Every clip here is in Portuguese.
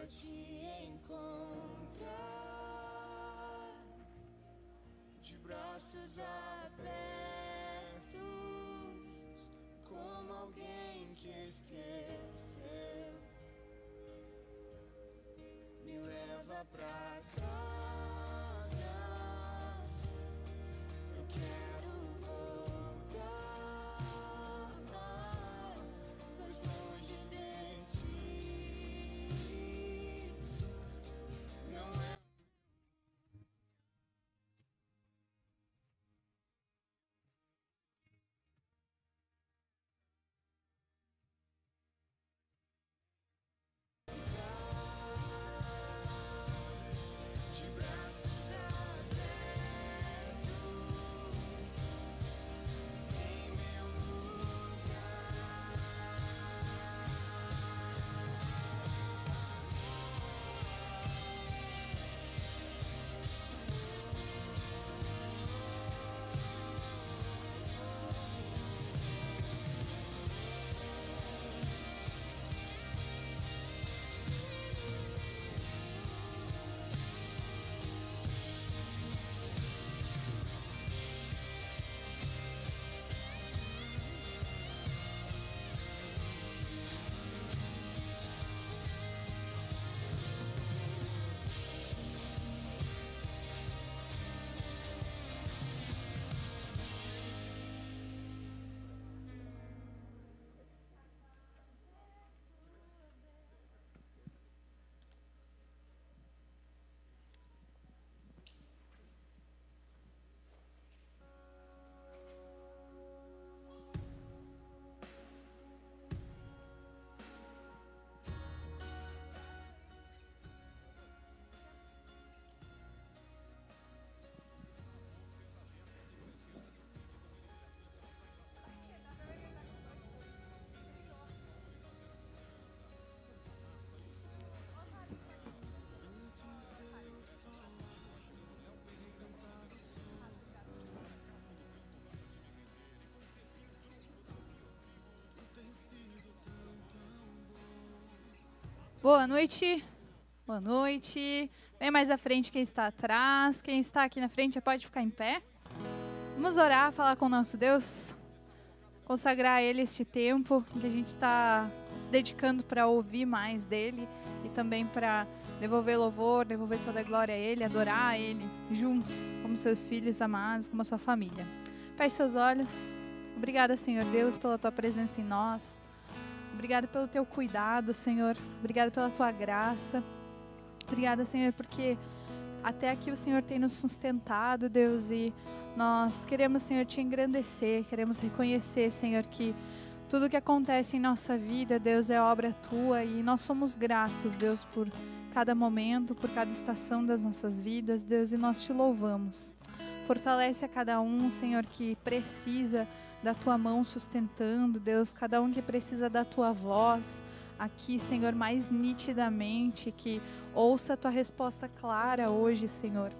te encontrar de braços abertos, como alguém que esqueceu. Me leva pra casa, eu quero voltar mais longe de ti. Não é de braços abertos em meu lugar. Boa noite. Boa noite. Vem mais à frente quem está atrás. Quem está aqui na frente já pode ficar em pé. Vamos orar, falar com o nosso Deus. Consagrar a Ele este tempo em que a gente está se dedicando para ouvir mais dEle e também para devolver louvor, devolver toda a glória a Ele, adorar a Ele juntos, como seus filhos amados, como a sua família. Feche seus olhos. Obrigada, Senhor Deus, pela Tua presença em nós. Obrigada pelo Teu cuidado, Senhor. Obrigada pela Tua graça. Obrigada, Senhor, porque até aqui o Senhor tem nos sustentado, Deus, e nós queremos, Senhor, Te engrandecer, queremos reconhecer, Senhor, que tudo que acontece em nossa vida, Deus, é obra Tua e nós somos gratos, Deus, por cada momento, por cada estação das nossas vidas, Deus, e nós Te louvamos. Fortalece a cada um, Senhor, que precisa da Tua mão sustentando, Deus, cada um que precisa da Tua voz aqui, Senhor, mais nitidamente, que ouça a Tua resposta clara hoje, Senhor.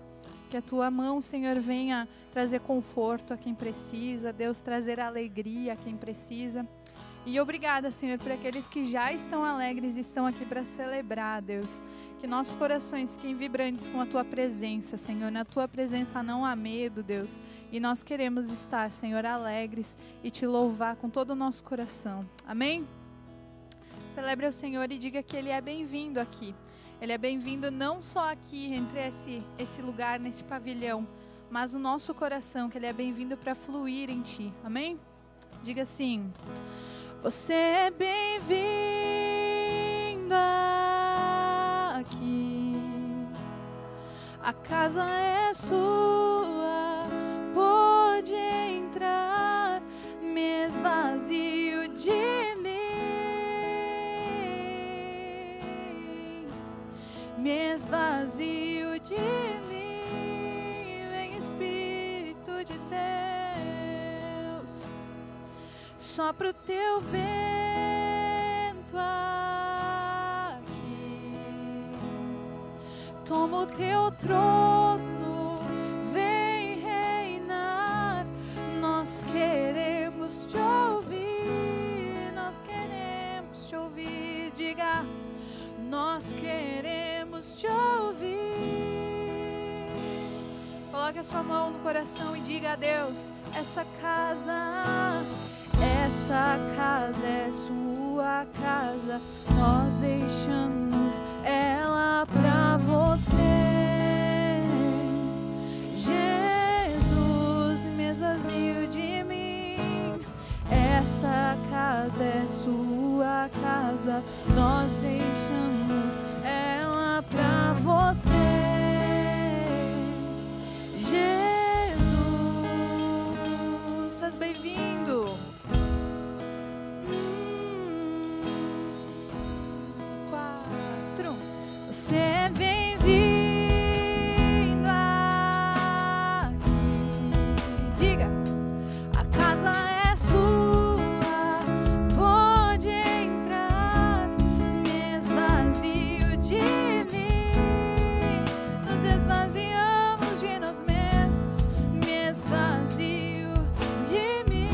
Que a Tua mão, Senhor, venha trazer conforto a quem precisa, Deus, trazer alegria a quem precisa. E obrigada, Senhor, por aqueles que já estão alegres e estão aqui para celebrar, Deus. Que nossos corações fiquem vibrantes com a Tua presença, Senhor. Na Tua presença não há medo, Deus. E nós queremos estar, Senhor, alegres e Te louvar com todo o nosso coração. Amém? Celebre o Senhor e diga que Ele é bem-vindo aqui. Ele é bem-vindo não só aqui, entre esse lugar, nesse pavilhão, mas no nosso coração, que Ele é bem-vindo para fluir em Ti. Amém? Diga assim: você é bem-vindo aqui. A casa é sua, pode entrar, me esvazio de mim, me esvazio de mim, vem Espírito de Deus, sopra o Teu vento aqui, toma o Teu trono, vem reinar, nós queremos Te ouvir, nós queremos Te ouvir, diga, nós queremos queremos te ouvir. Coloque a sua mão no coração e diga a Deus: essa casa é sua casa. Nós deixamos ela pra você. Jesus, me esvazio de mim. Essa casa é sua casa. Nós deixamos ela pra você. Jesus, tu és bem-vindo. 4. Você é bem-vindo aqui. Diga: a casa é sua, pode entrar. Me esvazio de mim. Nos esvaziamos de nós mesmos. Me esvazio de mim.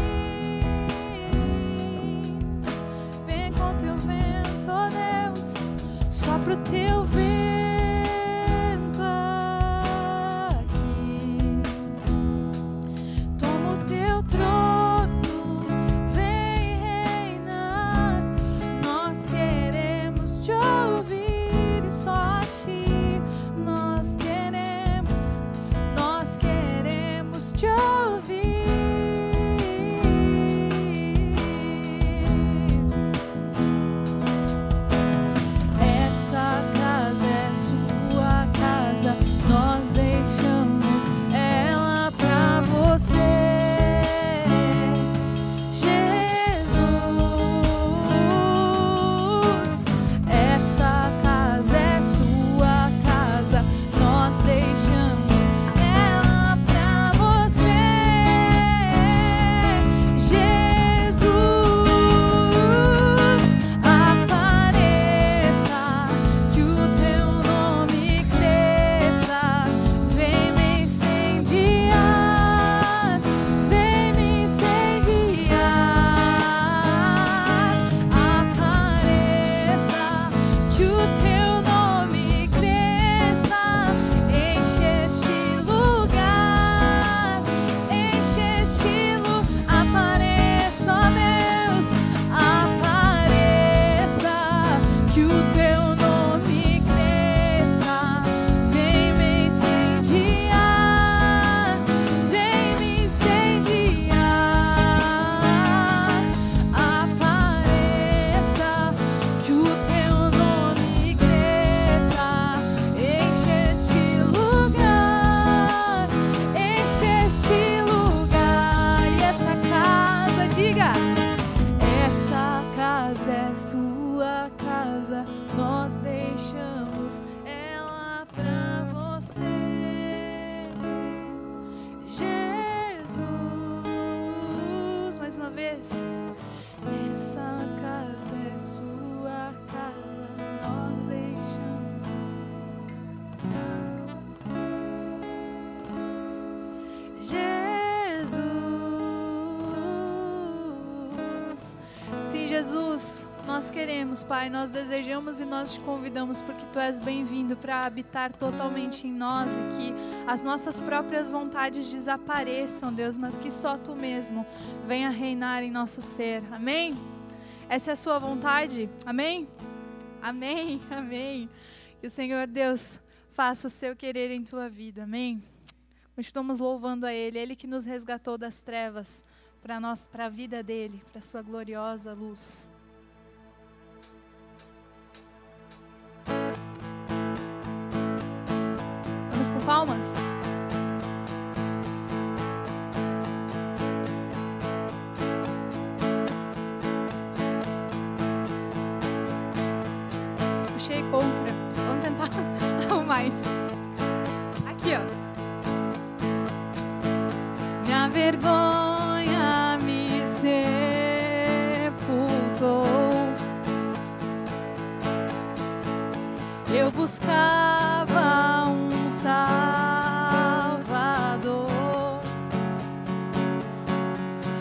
Vem com teu vento, ó Deus, sopra o teu vento aqui. Toma o teu trono, vem reinar. Nós queremos te ouvir e só a ti. Nós queremos te ouvir. Essa casa é sua casa. Nós deixamos ela pra você. Jesus, essa casa é sua casa. Nós deixamos ela pra você. Jesus, apareça, que o teu nome cresça. Vem me incendiar, vem me incendiar. Apareça, que o teu nome cresça. Enche este lugar, enche este lugar. Apareça, ó Deus, apareça, que o teu nome cresça. Vem me incendiar, vem me incendiar. Apareça, que o teu nome cresça. Enche este lugar, enche este lugar. E essa casa, diga: essa casa é sua casa. Nós deixamos ela pra você. Jesus, mais uma vez. Essa casa é sua casa. Nós deixamos. Jesus. Sim, Jesus, nós queremos, Pai, nós desejamos e nós te convidamos, porque tu és bem-vindo para habitar totalmente em nós e que as nossas próprias vontades desapareçam, Deus, mas que só tu mesmo venha reinar em nosso ser. Amém? Essa é a sua vontade? Amém? Amém, amém. Que o Senhor Deus faça o seu querer em tua vida. Amém? Continuamos louvando a Ele, Ele que nos resgatou das trevas para nós, para a vida dele, para a sua gloriosa luz. Vamos com palmas? Puxei contra. Vamos tentar o mais. Aqui, ó. Minha vergonha me sepultou. Eu buscava um Salvador,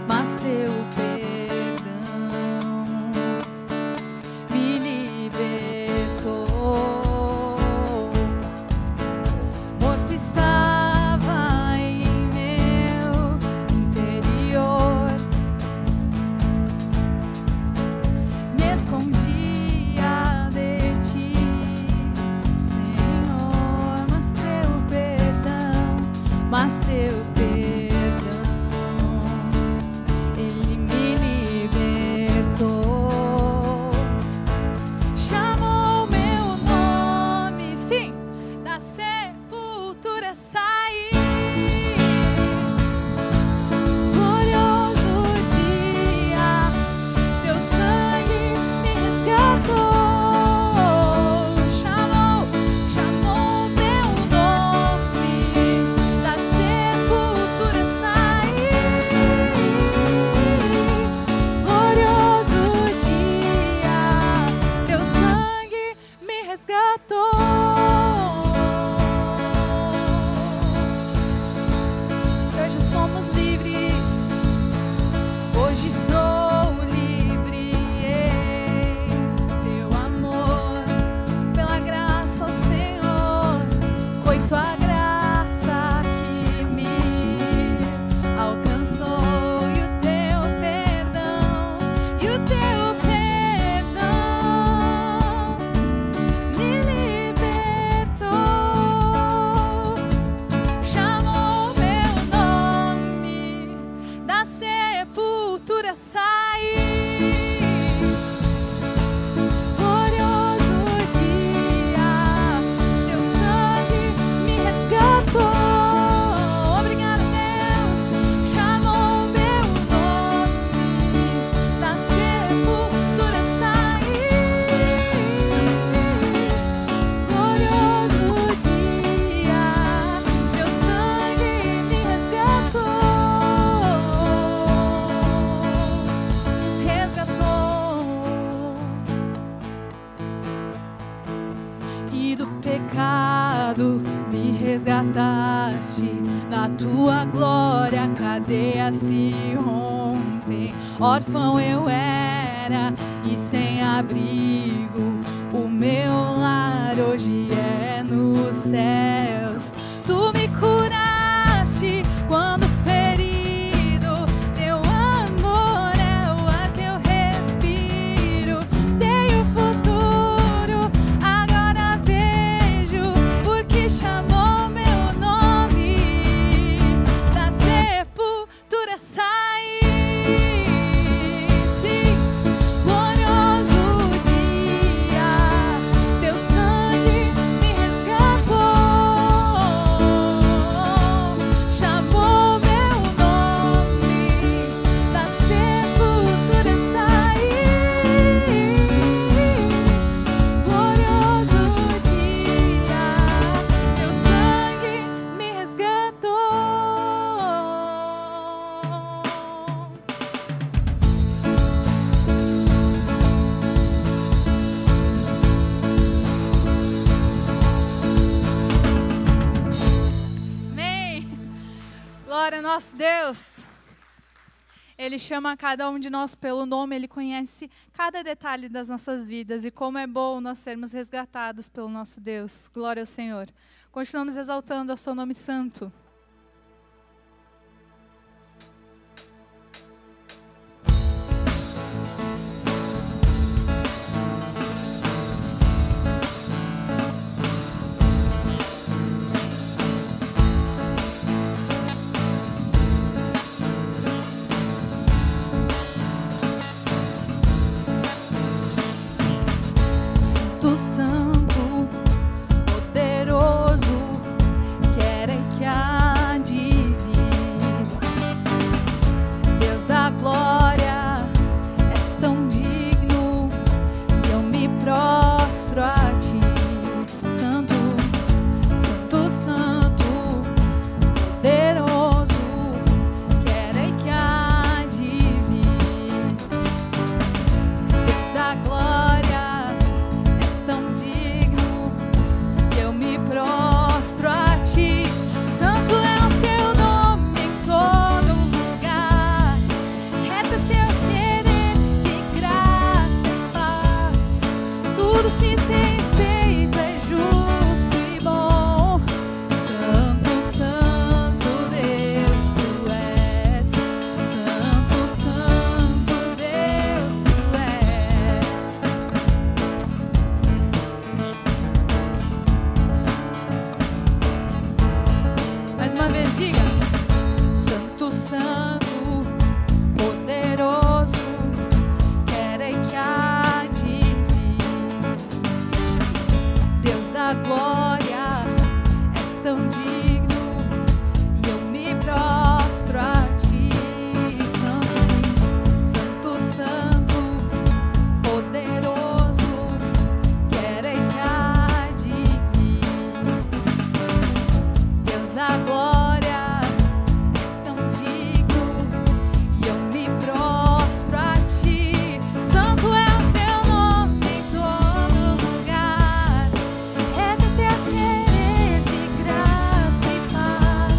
mas teu perdão me libertou. mas teu perdão, ele me libertou. Chamou meu nome, sim, da sepultura saí. Glorioso dia, teu sangue me resgatou. Chamou meu nome, da sepultura saí. Glorioso dia, teu sangue me resgatou. Hoje somos livres, hoje sou livre em teu amor, pela graça, ó Senhor, foi tua graça que me alcançou, e o teu perdão me libertou. Chamou meu nome, da sepultura saí. Glorioso dia, teu sangue me resgatou. Obrigado, Deus. Chamou meu nome, da sepultura saí. Glorioso dia, teu sangue me resgatou. Nos resgatou. E do pecado me resgataste, na tua glória cadeias se rompem. Órfão eu era e sem abrigo, o meu lar hoje é nos céus. Tu me curaste quando ferido, teu amor é o ar que eu respiro. Dei o futuro, agora vejo, porque chamou meu nome, da sepultura saí. Sim, glorioso dia, teu sangue me resgatou. Chamou meu nome, da sepultura saí. Glorioso dia, teu sangue me resgatou. Amém. Glória ao nosso Deus. Ele chama cada um de nós pelo nome, Ele conhece cada detalhe das nossas vidas, e como é bom nós sermos resgatados pelo nosso Deus. Glória ao Senhor. Continuamos exaltando ao seu nome santo. Santo, santo, poderoso, querem que a da glória, és tão digno, e eu me prostro a ti. Santo, santo, santo, poderoso, queres há de vir. Deus da glória, és tão digno, e eu me prostro a ti. Santo é o teu nome em todo lugar, é do teu querer de graça e paz.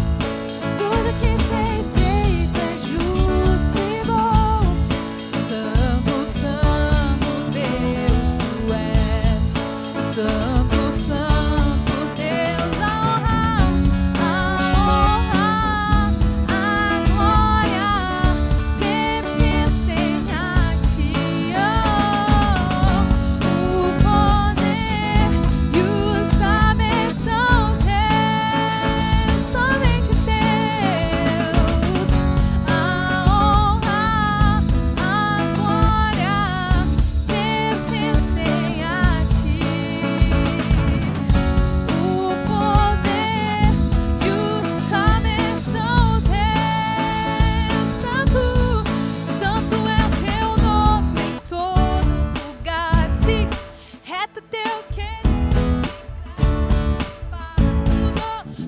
Tudo que tens feito é justo e bom. Santo, santo Deus, tu és. Santo, santo Deus, a glória pertencem a ti. O poder e o saber são teus, somente teus. A honra, a glória pertencem a ti. O poder e o saber são teus. Santo, santo é o teu nome em todo lugar. Se reta teu querer,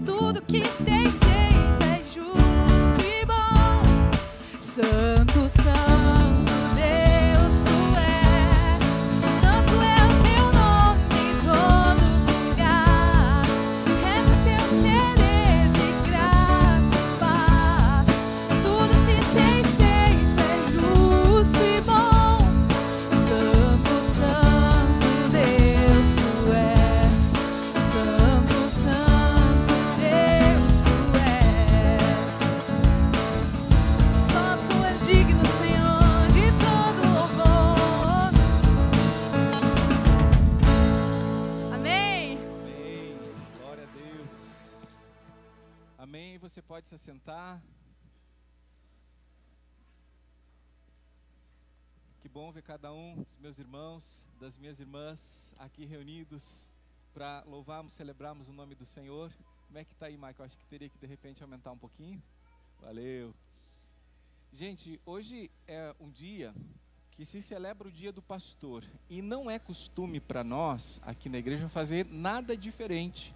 tudo que tens feito é justo e bom. Santo, santo Deus, tu és. Santo é o teu nome em todo lugar. Reta teu querer de graça e paz. Tudo que tens feito é justo e bom. Santo, santo Deus, tu és. Santo, santo Deus, tu és. Só tu és digno, Senhor, de todo louvor. Amém. Amém. Glória a Deus. Amém. Você pode se assentar. Que bom ver cada um dos meus irmãos, das minhas irmãs aqui reunidos para louvarmos, celebrarmos o nome do Senhor. Como é que tá aí, Michael? Acho que teria que de repente aumentar um pouquinho. Valeu. Gente, hoje é um dia que se celebra o dia do pastor. E não é costume para nós, aqui na igreja, fazer nada diferente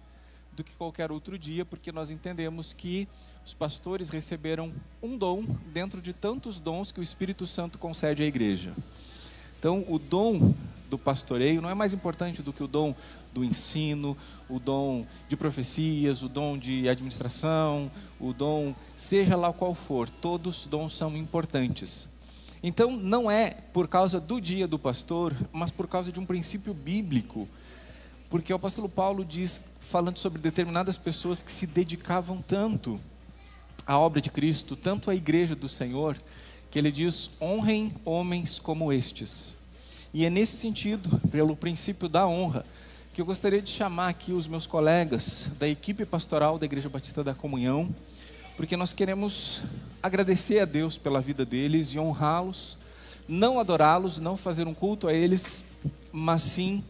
do que qualquer outro dia, porque nós entendemos que os pastores receberam um dom dentro de tantos dons que o Espírito Santo concede à igreja. Então, o dom do pastoreio não é mais importante do que o dom do ensino, o dom de profecias, o dom de administração, o dom, seja lá qual for, todos os dons são importantes. Então, não é por causa do dia do pastor, mas por causa de um princípio bíblico, porque o apóstolo Paulo diz, falando sobre determinadas pessoas que se dedicavam tanto à obra de Cristo, tanto à igreja do Senhor, que ele diz: honrem homens como estes. E é nesse sentido, pelo princípio da honra, que eu gostaria de chamar aqui os meus colegas da equipe pastoral da Igreja Batista da Comunhão, porque nós queremos agradecer a Deus pela vida deles e honrá-los, não adorá-los, não fazer um culto a eles, mas sim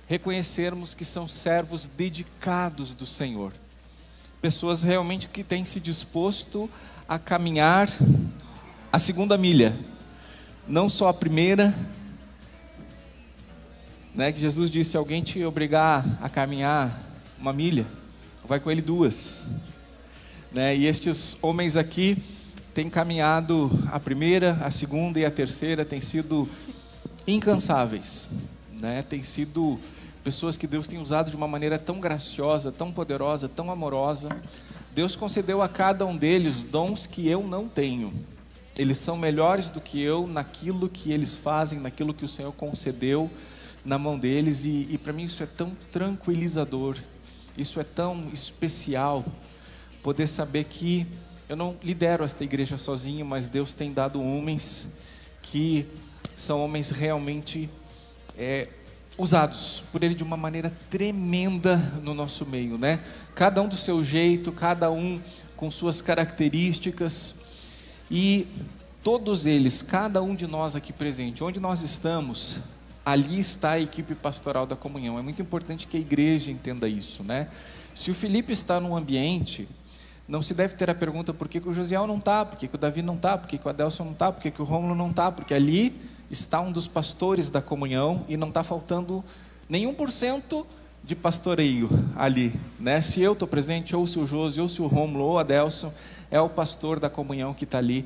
reconhecermos que são servos dedicados do Senhor. Pessoas realmente que têm se disposto a caminhar a segunda milha, não só a primeira, né, que Jesus disse: se alguém te obrigar a caminhar uma milha, vai com ele 2, né? E estes homens aqui têm caminhado a primeira, a segunda e a terceira, têm sido incansáveis, né? Têm sido pessoas que Deus tem usado de uma maneira tão graciosa, tão poderosa, tão amorosa. Deus concedeu a cada um deles dons que eu não tenho. Eles são melhores do que eu naquilo que eles fazem, naquilo que o Senhor concedeu na mão deles, e para mim isso é tão tranquilizador, isso é tão especial, poder saber que eu não lidero esta igreja sozinho, mas Deus tem dado homens que são homens realmente usados por Ele de uma maneira tremenda no nosso meio, né? Cada um do seu jeito, cada um com suas características, e todos eles, cada um de nós aqui presente, onde nós estamos, ali está a equipe pastoral da comunhão. É muito importante que a igreja entenda isso, né? Se o Felipe está num ambiente, não se deve ter a pergunta por que o Josiel não está, por que o Davi não está, por que o Adelson não está, por que o Rômulo não está, porque ali está um dos pastores da comunhão e não está faltando nenhum % de pastoreio ali, né? Se eu estou presente, ou se o Josi, ou se o Rômulo, ou o Adelson, é o pastor da comunhão que está ali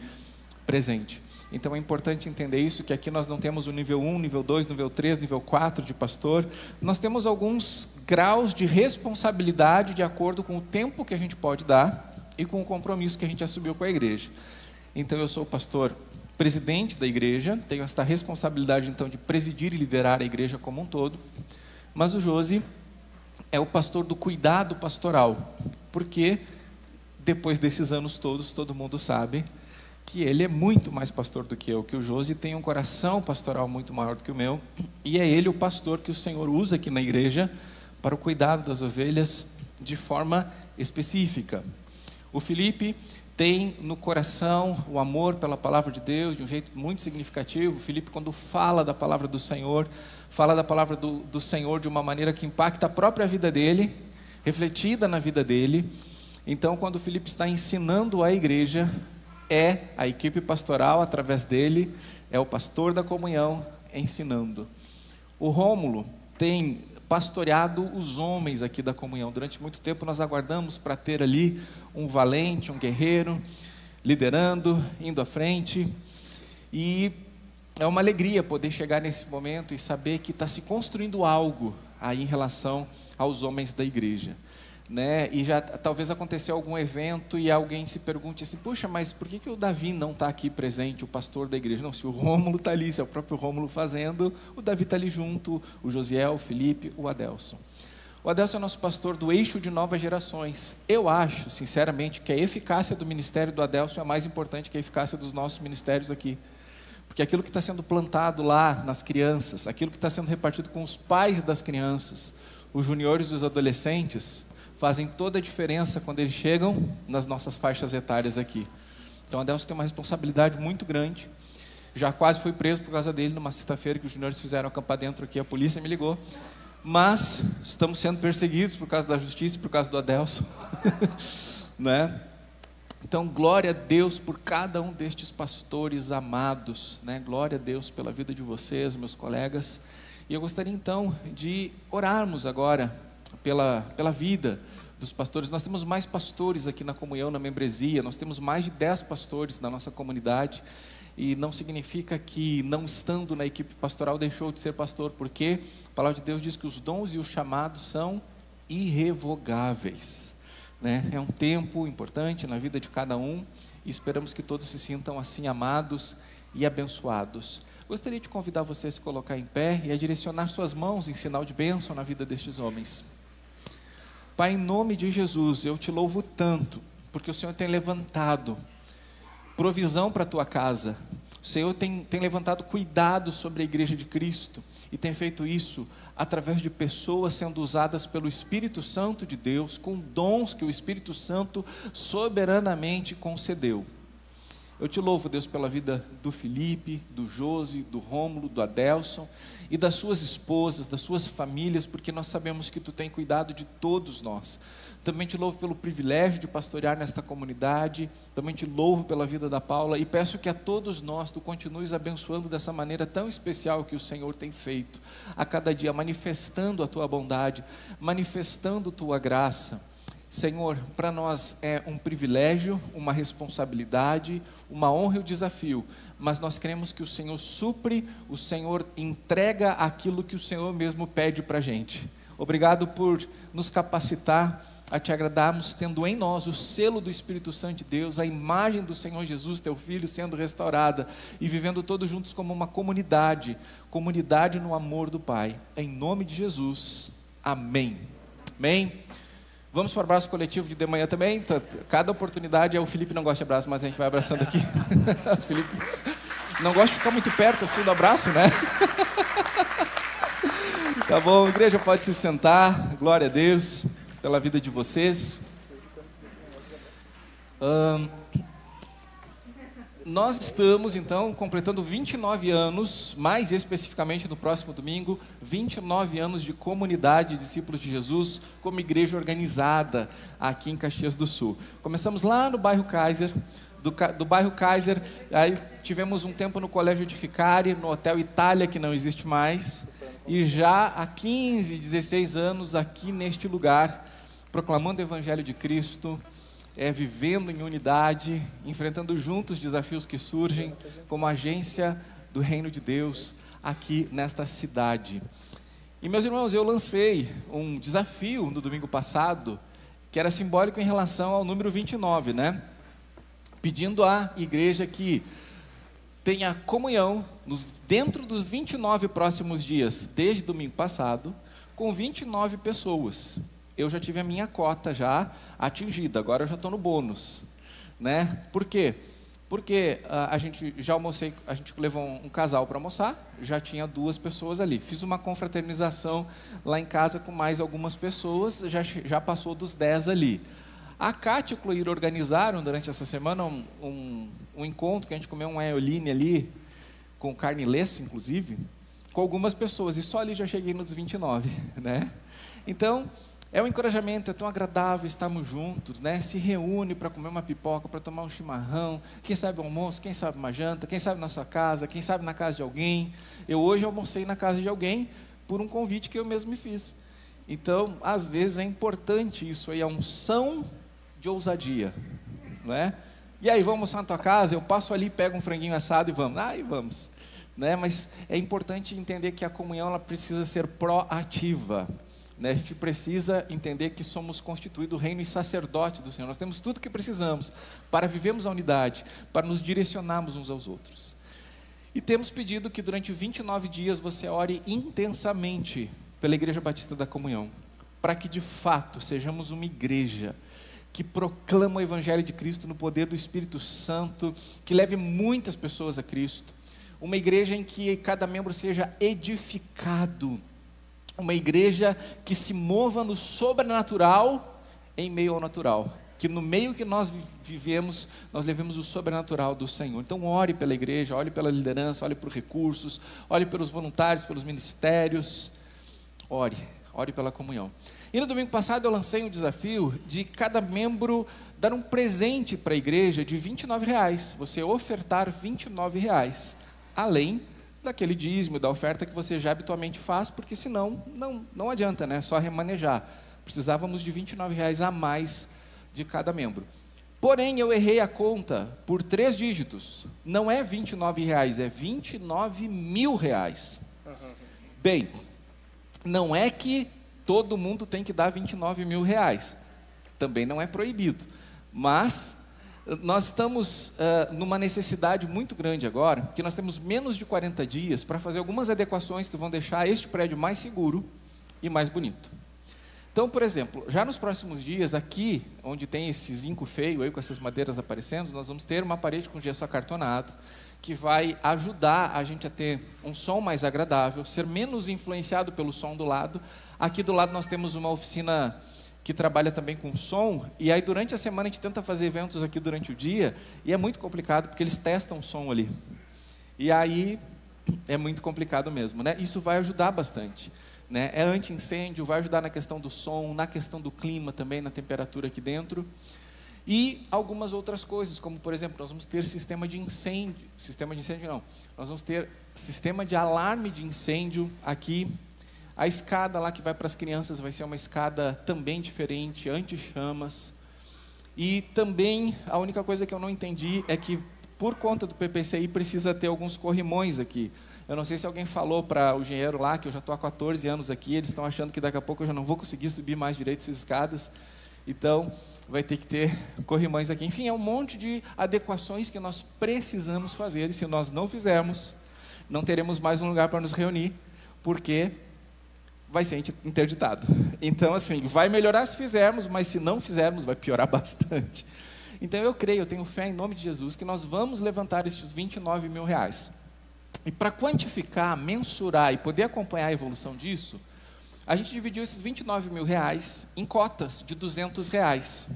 presente. Então é importante entender isso, que aqui nós não temos o nível 1, nível 2, nível 3, nível 4 de pastor. Nós temos alguns graus de responsabilidade de acordo com o tempo que a gente pode dar e com o compromisso que a gente assumiu com a igreja. Então eu sou o pastor presidente da igreja, tenho esta responsabilidade então de presidir e liderar a igreja como um todo, mas o Josi é o pastor do cuidado pastoral, porque depois desses anos todos, todo mundo sabe que ele é muito mais pastor do que eu, que o Josi tem um coração pastoral muito maior do que o meu, e é ele o pastor que o Senhor usa aqui na igreja para o cuidado das ovelhas de forma específica. O Felipe tem no coração o amor pela palavra de Deus de um jeito muito significativo. O Felipe, quando fala da palavra do Senhor, fala da palavra do Senhor de uma maneira que impacta a própria vida dele, refletida na vida dele. Então, quando o Felipe está ensinando a igreja, é a equipe pastoral, através dele, é o pastor da comunhão ensinando. O Rômulo tem pastoreado os homens aqui da comunhão. Durante muito tempo nós aguardamos para ter ali um valente, um guerreiro, liderando, indo à frente. E é uma alegria poder chegar nesse momento e saber que está se construindo algo aí em relação aos homens da igreja, né? E já talvez aconteceu algum evento e alguém se pergunte assim: puxa, mas por que o Davi não está aqui presente, o pastor da igreja? Não, se o Rômulo está ali, se é o próprio Rômulo fazendo, o Davi está ali junto, o Josiel, o Felipe, o Adelson. O Adelson é nosso pastor do eixo de novas gerações. Eu acho, sinceramente, que a eficácia do ministério do Adelson é mais importante que a eficácia dos nossos ministérios aqui. Porque aquilo que está sendo plantado lá nas crianças, aquilo que está sendo repartido com os pais das crianças, os juniores e os adolescentes, fazem toda a diferença quando eles chegam nas nossas faixas etárias aqui. Então, o Adelson tem uma responsabilidade muito grande. Já quase fui preso por causa dele numa sexta-feira que os juniores fizeram acampar dentro aqui, a polícia me ligou. Mas estamos sendo perseguidos por causa da justiça e por causa do Adelson. Né? Então, glória a Deus por cada um destes pastores amados, né? Glória a Deus pela vida de vocês, meus colegas. E eu gostaria então de orarmos agora pela vida dos pastores. Nós temos mais pastores aqui na comunhão, na membresia. Nós temos mais de 10 pastores na nossa comunidade. E não significa que, não estando na equipe pastoral, deixou de ser pastor, porque a palavra de Deus diz que os dons e os chamados são irrevogáveis, né? É um tempo importante na vida de cada um e esperamos que todos se sintam assim amados e abençoados. Gostaria de convidar você a se colocar em pé e a direcionar suas mãos em sinal de bênção na vida destes homens. Pai, em nome de Jesus, eu te louvo tanto, porque o Senhor tem levantado provisão para a tua casa. O Senhor tem levantado cuidado sobre a igreja de Cristo e tem feito isso através de pessoas sendo usadas pelo Espírito Santo de Deus, com dons que o Espírito Santo soberanamente concedeu. Eu te louvo, Deus, pela vida do Felipe, do Josi, do Rômulo, do Adelson e das suas esposas, das suas famílias, porque nós sabemos que tu tem cuidado de todos nós. Também te louvo pelo privilégio de pastorear nesta comunidade. Também te louvo pela vida da Paula e peço que a todos nós tu continues abençoando dessa maneira tão especial que o Senhor tem feito a cada dia, manifestando a tua bondade, manifestando tua graça. Senhor, para nós é um privilégio, uma responsabilidade, uma honra e um desafio, mas nós queremos que o Senhor supre, o Senhor entrega aquilo que o Senhor mesmo pede para a gente. Obrigado por nos capacitar a te agradarmos, tendo em nós o selo do Espírito Santo de Deus, a imagem do Senhor Jesus, teu Filho, sendo restaurada e vivendo todos juntos como uma comunidade no amor do Pai. Em nome de Jesus, amém. Amém. Vamos para o abraço coletivo de manhã também. Cada oportunidade, o Felipe não gosta de abraço, mas a gente vai abraçando aqui. O Felipe não gosta de ficar muito perto assim do abraço, né? Tá bom, igreja, pode se sentar. Glória a Deus pela vida de vocês. Nós estamos, então, completando 29 anos, mais especificamente no próximo domingo, 29 anos de comunidade Discípulos de Jesus, como igreja organizada aqui em Caxias do Sul. Começamos lá no bairro Kaiser, do bairro Kaiser, aí tivemos um tempo no Colégio Edificare, no Hotel Itália, que não existe mais, e já há 15, 16 anos aqui neste lugar, proclamando o Evangelho de Cristo, vivendo em unidade, enfrentando juntos os desafios que surgem, como agência do Reino de Deus aqui nesta cidade. E meus irmãos, eu lancei um desafio no domingo passado, que era simbólico em relação ao número 29, né? Pedindo à igreja que tenha comunhão dentro dos 29 próximos dias, desde domingo passado, com 29 pessoas. Eu já tive a minha cota já atingida, agora eu já estou no bônus, né? Por quê? Porque a gente já almocei, a gente levou um casal para almoçar, já tinha 2 pessoas ali. Fiz uma confraternização lá em casa com mais algumas pessoas, já passou dos 10 ali. A Cátia e o Cloir organizaram durante essa semana um encontro, que a gente comeu um aeoline ali, com carne lessa, inclusive, com algumas pessoas, e só ali já cheguei nos 29, né? Então, é um encorajamento, é tão agradável estarmos juntos, né? Se reúne para comer uma pipoca, para tomar um chimarrão, quem sabe um almoço, quem sabe uma janta, quem sabe na sua casa, quem sabe na casa de alguém. Eu hoje almocei na casa de alguém por um convite que eu mesmo me fiz. Então, às vezes é importante isso aí, a unção de ousadia, não é? E aí, vamos almoçar na tua casa? Eu passo ali, pego um franguinho assado e vamos. E vamos, né? Mas é importante entender que a comunhão ela precisa ser proativa. A gente precisa entender que somos constituídos reino e sacerdote do Senhor. Nós temos tudo o que precisamos para vivermos a unidade, para nos direcionarmos uns aos outros. E temos pedido que durante 29 dias você ore intensamente pela Igreja Batista da Comunhão, para que de fato sejamos uma igreja que proclama o Evangelho de Cristo no poder do Espírito Santo, que leve muitas pessoas a Cristo, uma igreja em que cada membro seja edificado, uma igreja que se mova no sobrenatural em meio ao natural, que no meio que nós vivemos, nós levemos o sobrenatural do Senhor. Então ore pela igreja, ore pela liderança, ore por recursos, ore pelos voluntários, pelos ministérios, ore pela comunhão. E no domingo passado eu lancei um desafio de cada membro dar um presente para a igreja de R$29, você ofertar R$29, além daquele dízimo, da oferta que você já habitualmente faz, porque senão não adianta, né? Só remanejar. Precisávamos de R$29 a mais de cada membro. Porém, eu errei a conta por 3 dígitos. Não é R$29, é R$29 mil. Bem, não é que todo mundo tem que dar R$29 mil. Também não é proibido. Mas nós estamos numa necessidade muito grande agora, que nós temos menos de 40 dias para fazer algumas adequações que vão deixar este prédio mais seguro e mais bonito. Então, por exemplo, já nos próximos dias, aqui, onde tem esse zinco feio, aí, com essas madeiras aparecendo, nós vamos ter uma parede com gesso acartonado, que vai ajudar a gente a ter um som mais agradável, ser menos influenciado pelo som do lado. Aqui do lado nós temos uma oficina que trabalha também com som, e aí durante a semana a gente tenta fazer eventos aqui durante o dia, e é muito complicado, porque eles testam o som ali. E aí é muito complicado mesmo, né? Isso vai ajudar bastante, né? É anti-incêndio, vai ajudar na questão do som, na questão do clima também, na temperatura aqui dentro. E algumas outras coisas, como por exemplo, nós vamos ter sistema de incêndio não, nós vamos ter sistema de alarme de incêndio aqui. A escada lá que vai para as crianças vai ser uma escada também diferente, anti-chamas. E também, a única coisa que eu não entendi é que, por conta do PPCI, precisa ter alguns corrimões aqui. Eu não sei se alguém falou para o engenheiro lá, que eu já estou há 14 anos aqui, eles estão achando que daqui a pouco eu já não vou conseguir subir mais direito essas escadas. Então, vai ter que ter corrimões aqui. Enfim, é um monte de adequações que nós precisamos fazer. E se nós não fizermos, não teremos mais um lugar para nos reunir, porque vai ser interditado. Então, assim, vai melhorar se fizermos, mas se não fizermos, vai piorar bastante. Então, eu tenho fé em nome de Jesus, que nós vamos levantar estes R$29 mil. E para quantificar, mensurar e poder acompanhar a evolução disso, a gente dividiu esses R$29 mil em cotas de R$200.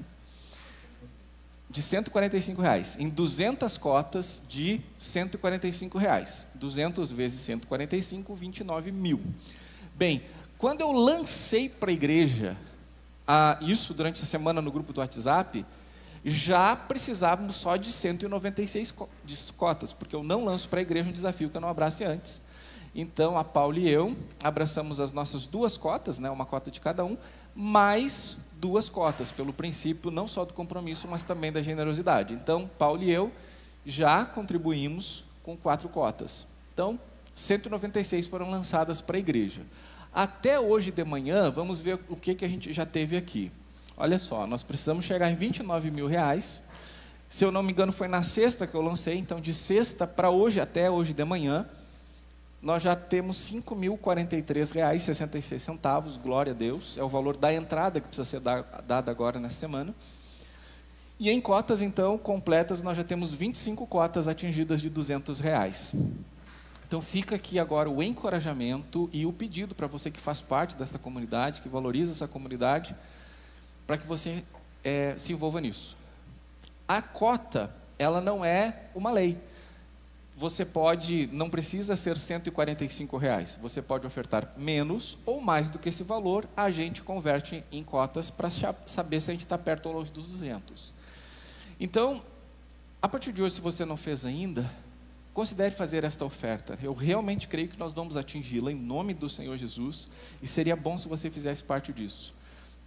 de R$145, em 200 cotas de R$145. 200 vezes 145, 29 mil. Bem, quando eu lancei para a igreja isso durante a semana no grupo do WhatsApp, já precisávamos só de 196 cotas, porque eu não lanço para a igreja um desafio que eu não abrace antes. Então, a Paula e eu abraçamos as nossas 2 cotas, né, uma cota de cada um, mais 2 cotas, pelo princípio não só do compromisso, mas também da generosidade. Então, Paulo e eu já contribuímos com 4 cotas. Então, 196 foram lançadas para a igreja. Até hoje de manhã, vamos ver o que a gente já teve aqui. Olha só, nós precisamos chegar em R$29 mil. Se eu não me engano, foi na sexta que eu lancei, então de sexta para hoje, até hoje de manhã, nós já temos R$ 5.043,66, glória a Deus, é o valor da entrada que precisa ser dada agora nessa semana. E em cotas, então, completas, nós já temos 25 cotas atingidas de R$200. Então fica aqui agora o encorajamento e o pedido para você que faz parte desta comunidade, que valoriza essa comunidade, para que você se envolva nisso. A cota, ela não é uma lei. Você não precisa ser R$145, você pode ofertar menos ou mais do que esse valor, a gente converte em cotas para saber se a gente está perto ou longe dos 200. Então, a partir de hoje, se você não fez ainda, considere fazer esta oferta. Eu realmente creio que nós vamos atingi-la em nome do Senhor Jesus, e seria bom se você fizesse parte disso.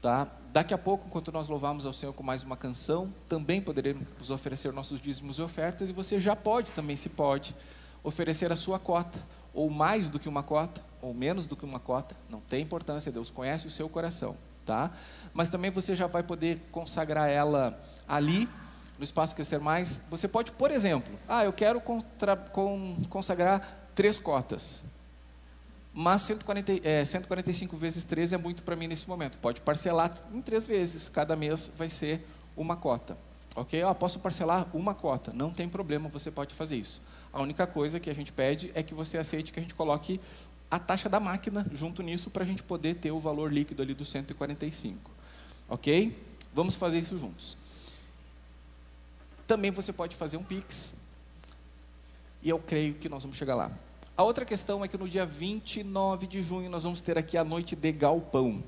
Tá? Daqui a pouco, enquanto nós louvarmos ao Senhor com mais uma canção, também poderemos oferecer nossos dízimos e ofertas, e você já pode, também se pode, oferecer a sua cota, ou mais do que uma cota, ou menos do que uma cota, não tem importância, Deus conhece o seu coração, tá? Mas também você já vai poder consagrar ela ali, no Espaço Crescer Mais. Você pode, por exemplo, eu quero consagrar 3 cotas, mas 145 vezes 13 é muito para mim nesse momento. Pode parcelar em 3 vezes, cada mês vai ser uma cota. Ok? Posso parcelar uma cota, não tem problema, você pode fazer isso. A única coisa que a gente pede é que você aceite que a gente coloque a taxa da máquina junto nisso, para a gente poder ter o valor líquido ali dos 145. Ok? Vamos fazer isso juntos. Também você pode fazer um Pix, e eu creio que nós vamos chegar lá. A outra questão é que no dia 29 de junho nós vamos ter aqui a noite de galpão.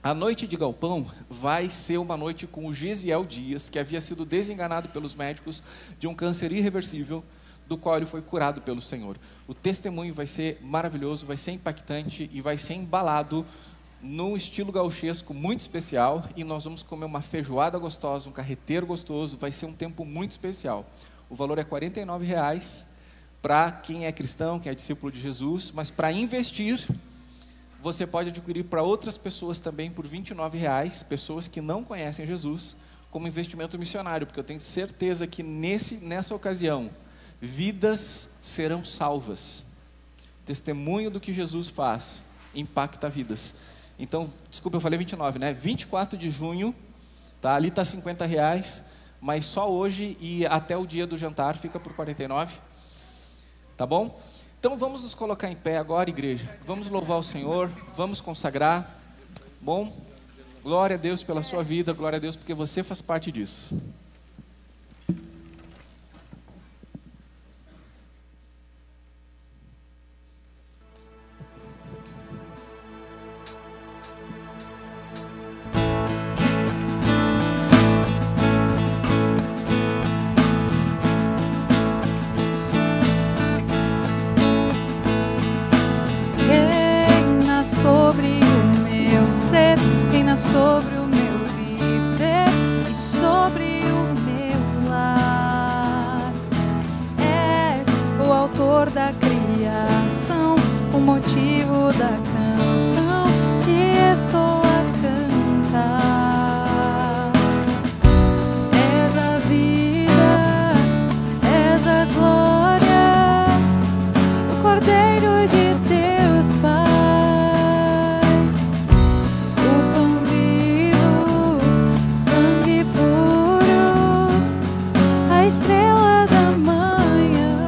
A noite de galpão vai ser uma noite com o Gesiel Dias, que havia sido desenganado pelos médicos de um câncer irreversível, do qual ele foi curado pelo Senhor. O testemunho vai ser maravilhoso, vai ser impactante e vai ser embalado num estilo gauchesco muito especial, e nós vamos comer uma feijoada gostosa, um carreteiro gostoso, vai ser um tempo muito especial. O valor é R$ 49 para quem é cristão, quem é discípulo de Jesus, mas para investir, você pode adquirir para outras pessoas também por R$ 29, pessoas que não conhecem Jesus, como investimento missionário, porque eu tenho certeza que nessa ocasião, vidas serão salvas. O testemunho do que Jesus faz impacta vidas. Então, desculpa, eu falei 29, né? 24 de junho, tá? Ali está R$ 50, mas só hoje e até o dia do jantar fica por 49. Tá bom? Então vamos nos colocar em pé agora, igreja. Vamos louvar o Senhor, vamos consagrar. Bom? Glória a Deus pela sua vida, glória a Deus porque você faz parte disso. Sobre o meu viver e sobre o meu lar. És o autor da criação, o motivo da canção que estou a cantar. És a vida, és a glória, o Cordeiro de Deus, Pai. Estrela da manhã,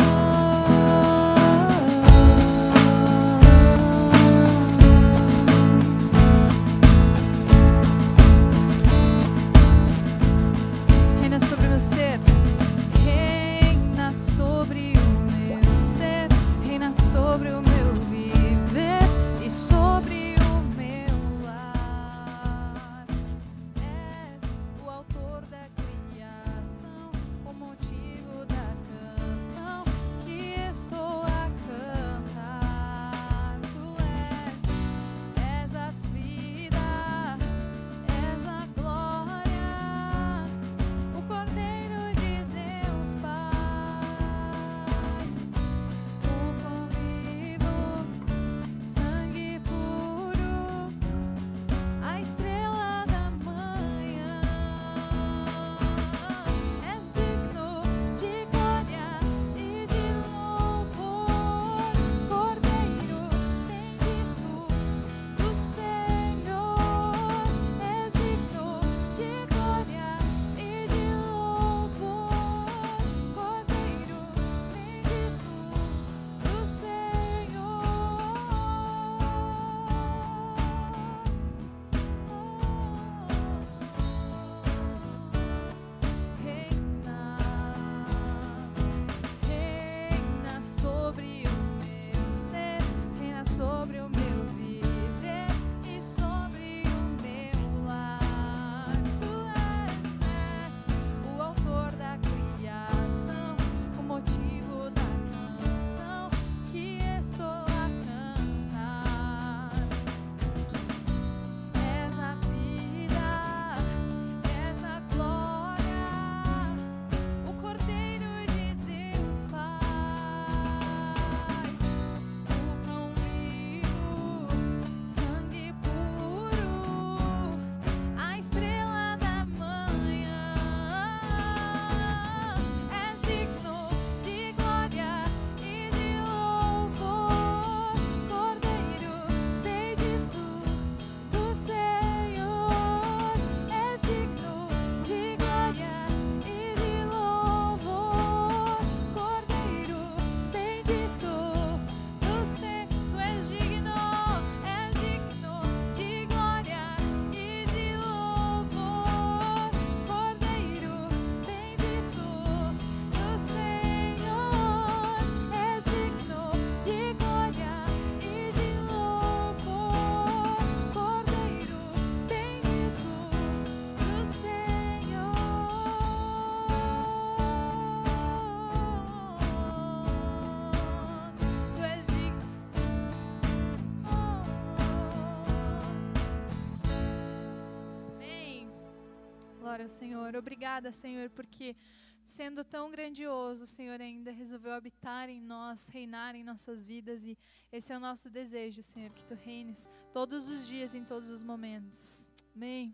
Glória ao Senhor. Obrigada, Senhor, porque sendo tão grandioso, o Senhor ainda resolveu habitar em nós, reinar em nossas vidas, e esse é o nosso desejo, Senhor, que Tu reines todos os dias, em todos os momentos. Amém.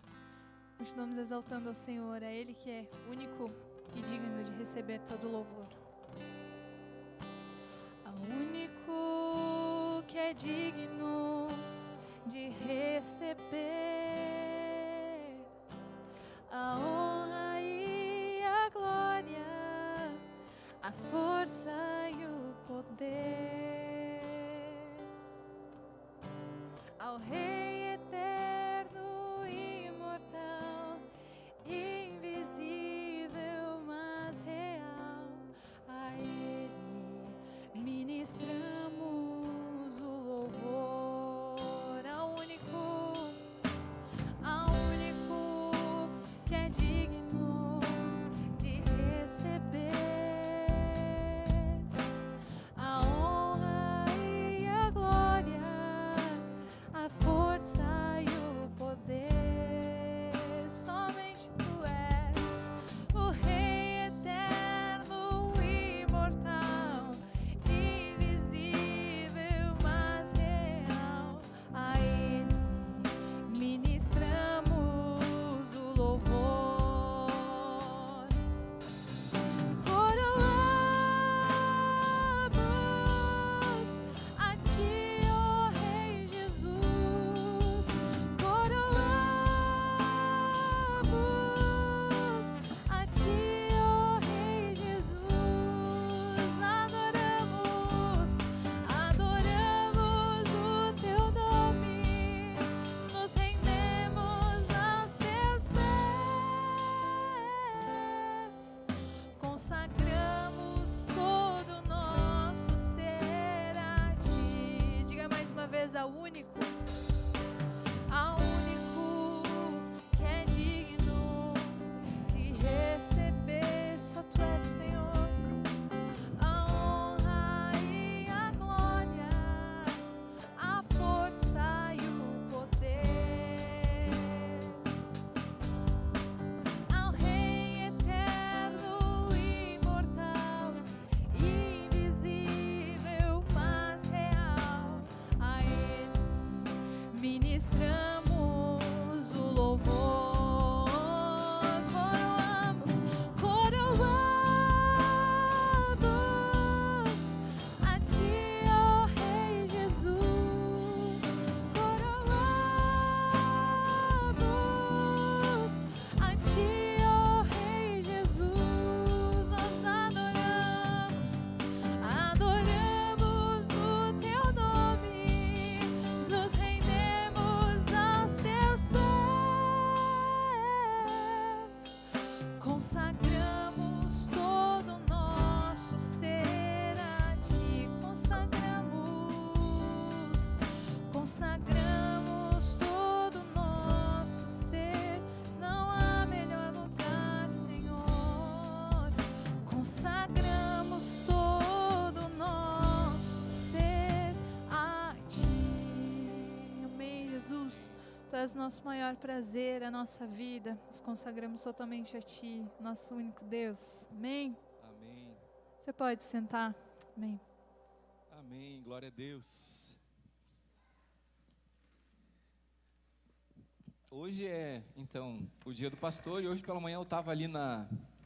Continuamos exaltando ao Senhor, é Ele que é único e digno de receber todo louvor. Ao único que é digno de receber a honra e a glória, a força e o poder, ao Rei eterno e imortal, invisível, mas real, a Ele ministramos o louvor, ao único que é digno de receber a honra e a glória, a força e o poder. Somente Tu és o Rei eterno e imortal, invisível, mas real, a Ele ministramos o louvor. Coroamos a Ti, ó Rei Jesus. Coroamos a Ti, ó Rei Jesus. Adoramos o Teu nome, nos rendemos aos Teus pés, consagramos todo o nosso ser a Ti. Diga mais uma vez: ao único que é digno de receber, só Tu és, Senhor, a honra e a glória, a força e o poder, ao Rei eterno e imortal, invisível, mas real, a Ele ministramos o louvor. Coroamos a Ti, ó Rei Jesus. Coroamos a Ti, ó Rei Jesus. Nós adoramos o Teu nome, nos rendemos aos Teus pés, consagramos todo o nosso ser a Ti. Consagramos todo o nosso ser. Não há melhor lugar, Senhor. Consagramos todo o nosso ser a Ti. Amém, Jesus. Tu és nosso maior prazer, a nossa vida. Nos consagramos totalmente a Ti, nosso único Deus. Amém. Amém. Você pode sentar. Amém. Amém. Glória a Deus. Hoje é, então, o dia do pastor, e hoje pela manhã eu estava ali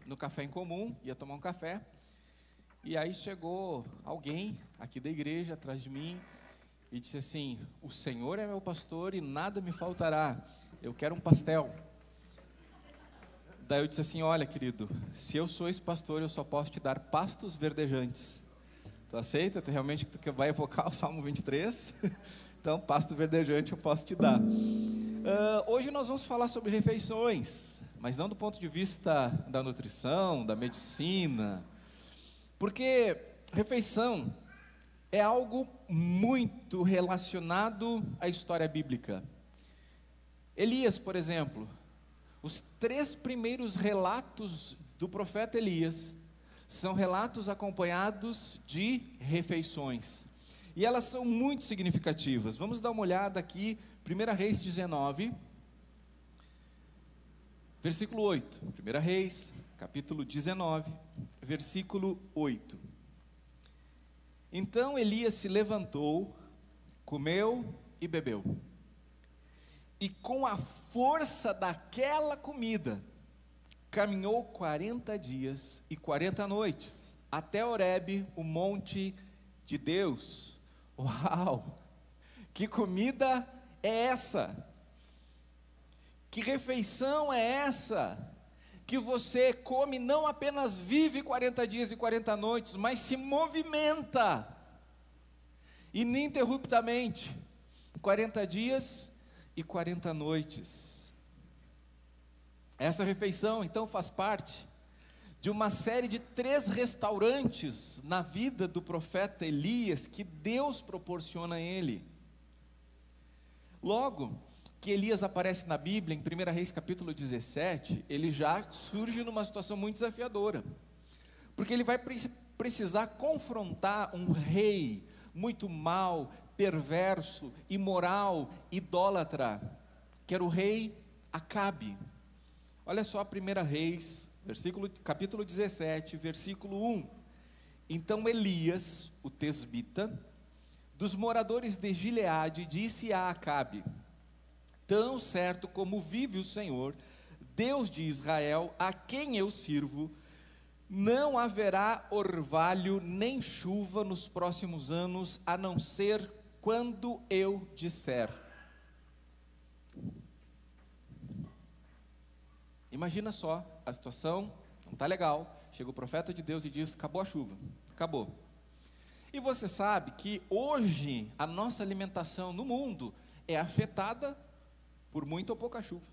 no Café em Comum, ia tomar um café, e aí chegou alguém aqui da igreja atrás de mim e disse assim: o Senhor é meu pastor e nada me faltará, eu quero um pastel. Daí eu disse assim: olha, querido, se eu sou esse pastor, eu só posso te dar pastos verdejantes. Tu aceita? Tu realmente que vai evocar o Salmo 23? Então, pasto verdejante eu posso te dar. Hoje nós vamos falar sobre refeições, mas não do ponto de vista da nutrição, da medicina, porque refeição é algo muito relacionado à história bíblica. Elias, por exemplo, os 3 primeiros relatos do profeta Elias são relatos acompanhados de refeições, e elas são muito significativas. Vamos dar uma olhada aqui, 1 Reis 19, Versículo 8, 1 Reis, capítulo 19, versículo 8. Então Elias se levantou, comeu e bebeu. E com a força daquela comida, caminhou 40 dias e 40 noites, até Horebe, o monte de Deus. Uau! Que comida é essa? Que refeição é essa? Que você come, não apenas vive 40 dias e 40 noites, mas se movimenta ininterruptamente, 40 dias e 40 noites. Essa refeição, então, faz parte de uma série de 3 restaurantes na vida do profeta Elias, que Deus proporciona a ele. Logo que Elias aparece na Bíblia, em 1 Reis capítulo 17, ele já surge numa situação muito desafiadora, porque ele vai precisar confrontar um rei muito mau, perverso, imoral, idólatra, que era o rei Acabe. Olha só 1 Reis, capítulo 17, versículo 1. Então Elias, o tesbita, dos moradores de Gileade, disse a Acabe: tão certo como vive o Senhor, Deus de Israel, a quem eu sirvo, não haverá orvalho nem chuva nos próximos anos, a não ser quando eu disser. Imagina só a situação, não está legal. Chega o profeta de Deus e diz: acabou a chuva, acabou. E você sabe que hoje a nossa alimentação no mundo é afetada por muita ou pouca chuva.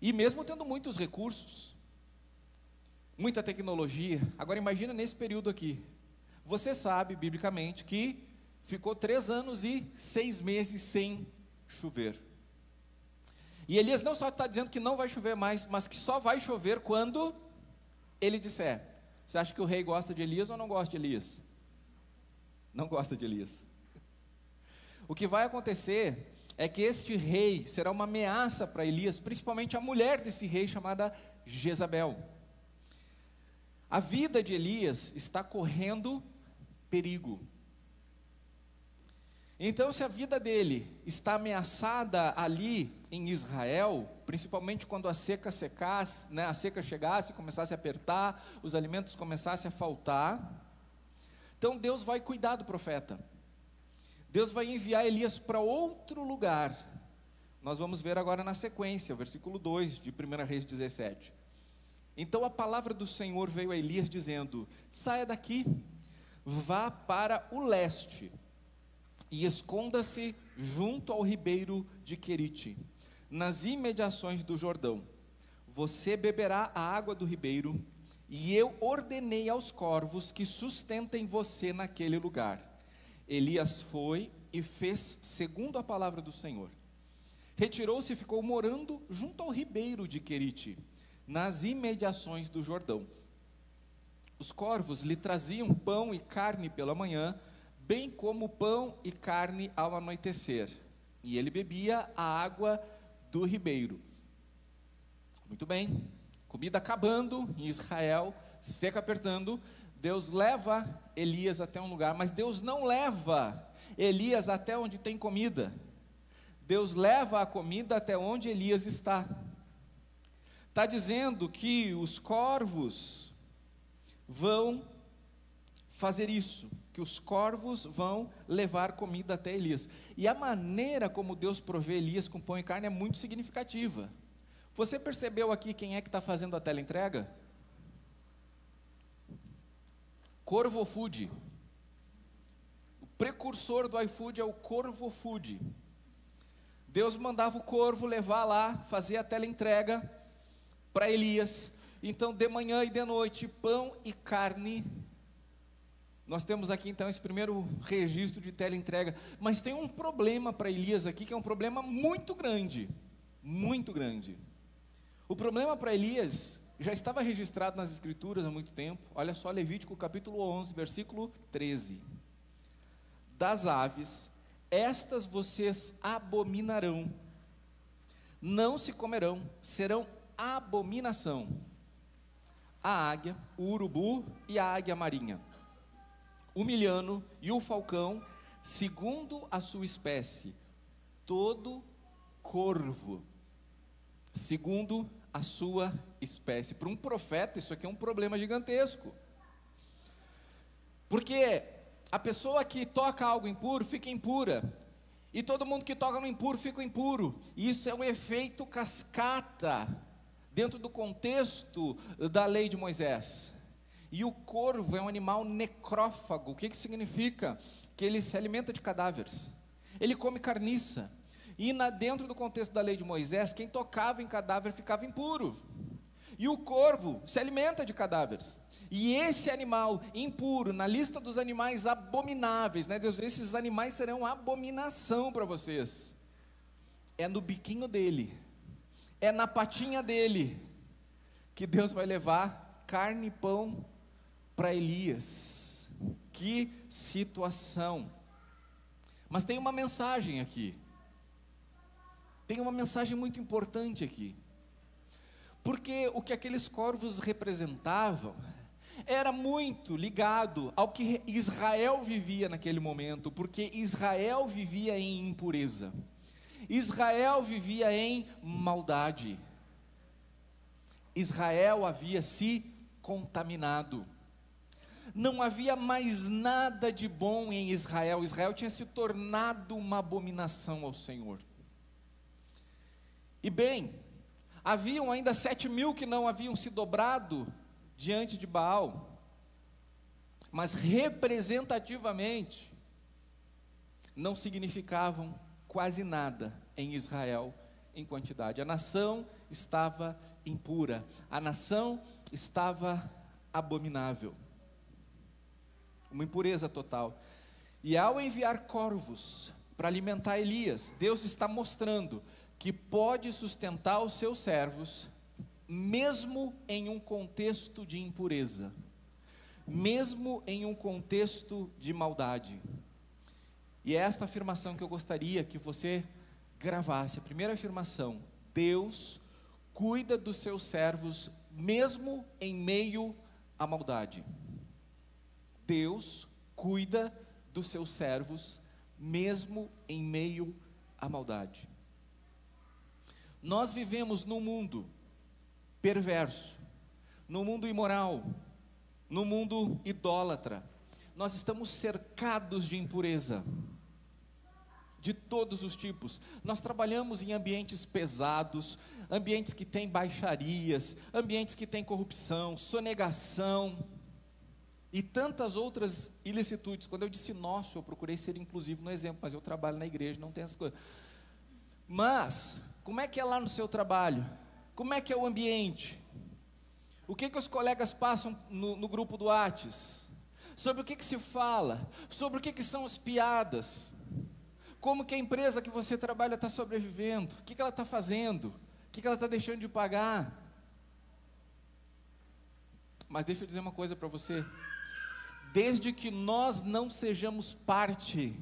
E mesmo tendo muitos recursos, muita tecnologia, agora imagina nesse período aqui. Você sabe, biblicamente, que ficou 3 anos e 6 meses sem chover. E Elias não só está dizendo que não vai chover mais, mas que só vai chover quando ele disser. Você acha que o rei gosta de Elias ou não gosta de Elias? Não gosta de Elias. O que vai acontecer é que este rei será uma ameaça para Elias, principalmente a mulher desse rei chamada Jezabel. A vida de Elias está correndo perigo. Então, se a vida dele está ameaçada ali em Israel, principalmente quando a seca secasse, a seca chegasse, começasse a apertar, os alimentos começassem a faltar, então Deus vai cuidar do profeta. Deus vai enviar Elias para outro lugar. Nós vamos ver agora na sequência, o versículo 2 de 1 Reis 17. Então a palavra do Senhor veio a Elias dizendo: saia daqui, vá para o leste e esconda-se junto ao ribeiro de Querite, nas imediações do Jordão. Você beberá a água do ribeiro, e eu ordenei aos corvos que sustentem você naquele lugar. Elias foi e fez segundo a palavra do Senhor. Retirou-se e ficou morando junto ao ribeiro de Querite, nas imediações do Jordão. Os corvos lhe traziam pão e carne pela manhã, bem como pão e carne ao anoitecer, e ele bebia a água do ribeiro. Muito bem, comida acabando em Israel, seca apertando, Deus leva Elias até um lugar, mas Deus não leva Elias até onde tem comida. Deus leva a comida até onde Elias está. Está dizendo que os corvos vão fazer isso, que os corvos vão levar comida até Elias. E a maneira como Deus provê Elias com pão e carne é muito significativa. Você percebeu aqui quem é que está fazendo a teleentrega? Corvo Food. O precursor do iFood é o Corvo Food. Deus mandava o corvo levar lá, fazer a teleentrega para Elias. Então, de manhã e de noite, pão e carne. Nós temos aqui então esse primeiro registro de teleentrega. Mas tem um problema para Elias aqui, que é um problema muito grande. Muito grande. O problema para Elias já estava registrado nas Escrituras há muito tempo. Olha só, Levítico capítulo 11, versículo 13. Das aves, estas vocês abominarão, não se comerão, serão abominação: a águia, o urubu e a águia marinha, o milhano e o falcão, segundo a sua espécie, todo corvo, segundo a sua espécie. Para um profeta, isso aqui é um problema gigantesco. Porque a pessoa que toca algo impuro fica impura, e todo mundo que toca no impuro fica impuro. E isso é um efeito cascata dentro do contexto da lei de Moisés. E o corvo é um animal necrófago. O que isso significa? Que ele se alimenta de cadáveres, ele come carniça. E dentro do contexto da lei de Moisés, quem tocava em cadáver ficava impuro. E o corvo se alimenta de cadáveres. E esse animal impuro, na lista dos animais abomináveis, né, Deus, esses animais serão abominação para vocês. É no biquinho dele, é na patinha dele, que Deus vai levar carne e pão para Elias. Que situação! Mas tem uma mensagem aqui. Tem uma mensagem muito importante aqui. Porque o que aqueles corvos representavam era muito ligado ao que Israel vivia naquele momento, porque Israel vivia em impureza, Israel vivia em maldade, Israel havia se contaminado, não havia mais nada de bom em Israel. Israel tinha se tornado uma abominação ao Senhor. E bem, haviam ainda 7.000 que não haviam se dobrado diante de Baal, mas representativamente não significavam quase nada em Israel em quantidade. A nação estava impura, a nação estava abominável, uma impureza total. E ao enviar corvos para alimentar Elias, Deus está mostrando que pode sustentar os seus servos, mesmo em um contexto de impureza, mesmo em um contexto de maldade. E é esta afirmação que eu gostaria que você gravasse. A primeira afirmação: Deus cuida dos seus servos, mesmo em meio à maldade. Deus cuida dos seus servos, mesmo em meio à maldade. Nós vivemos num mundo perverso, num mundo imoral, num mundo idólatra. Nós estamos cercados de impureza, de todos os tipos. Nós trabalhamos em ambientes pesados, ambientes que têm baixarias, ambientes que têm corrupção, sonegação e tantas outras ilicitudes. Quando eu disse nosso, eu procurei ser inclusivo no exemplo, mas eu trabalho na igreja, não tem essas coisas. Mas como é que é lá no seu trabalho? Como é que é o ambiente? O que os colegas passam no grupo do Whats? Sobre o que se fala? Sobre o que são as piadas? Como que a empresa que você trabalha está sobrevivendo? O que ela está fazendo? O que ela está deixando de pagar? Mas deixa eu dizer uma coisa para você. Desde que nós não sejamos parte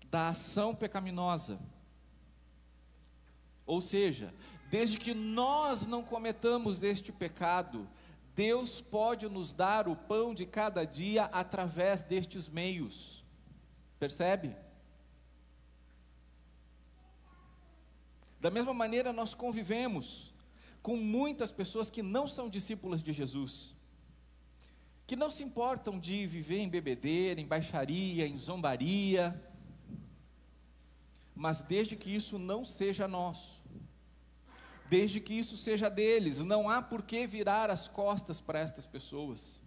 da ação pecaminosa, ou seja, desde que nós não cometamos este pecado, Deus pode nos dar o pão de cada dia através destes meios. Percebe? Da mesma maneira, nós convivemos com muitas pessoas que não são discípulas de Jesus, que não se importam de viver em bebedeira, em baixaria, em zombaria, mas desde que isso não seja nosso, desde que isso seja deles, não há por que virar as costas para estas pessoas.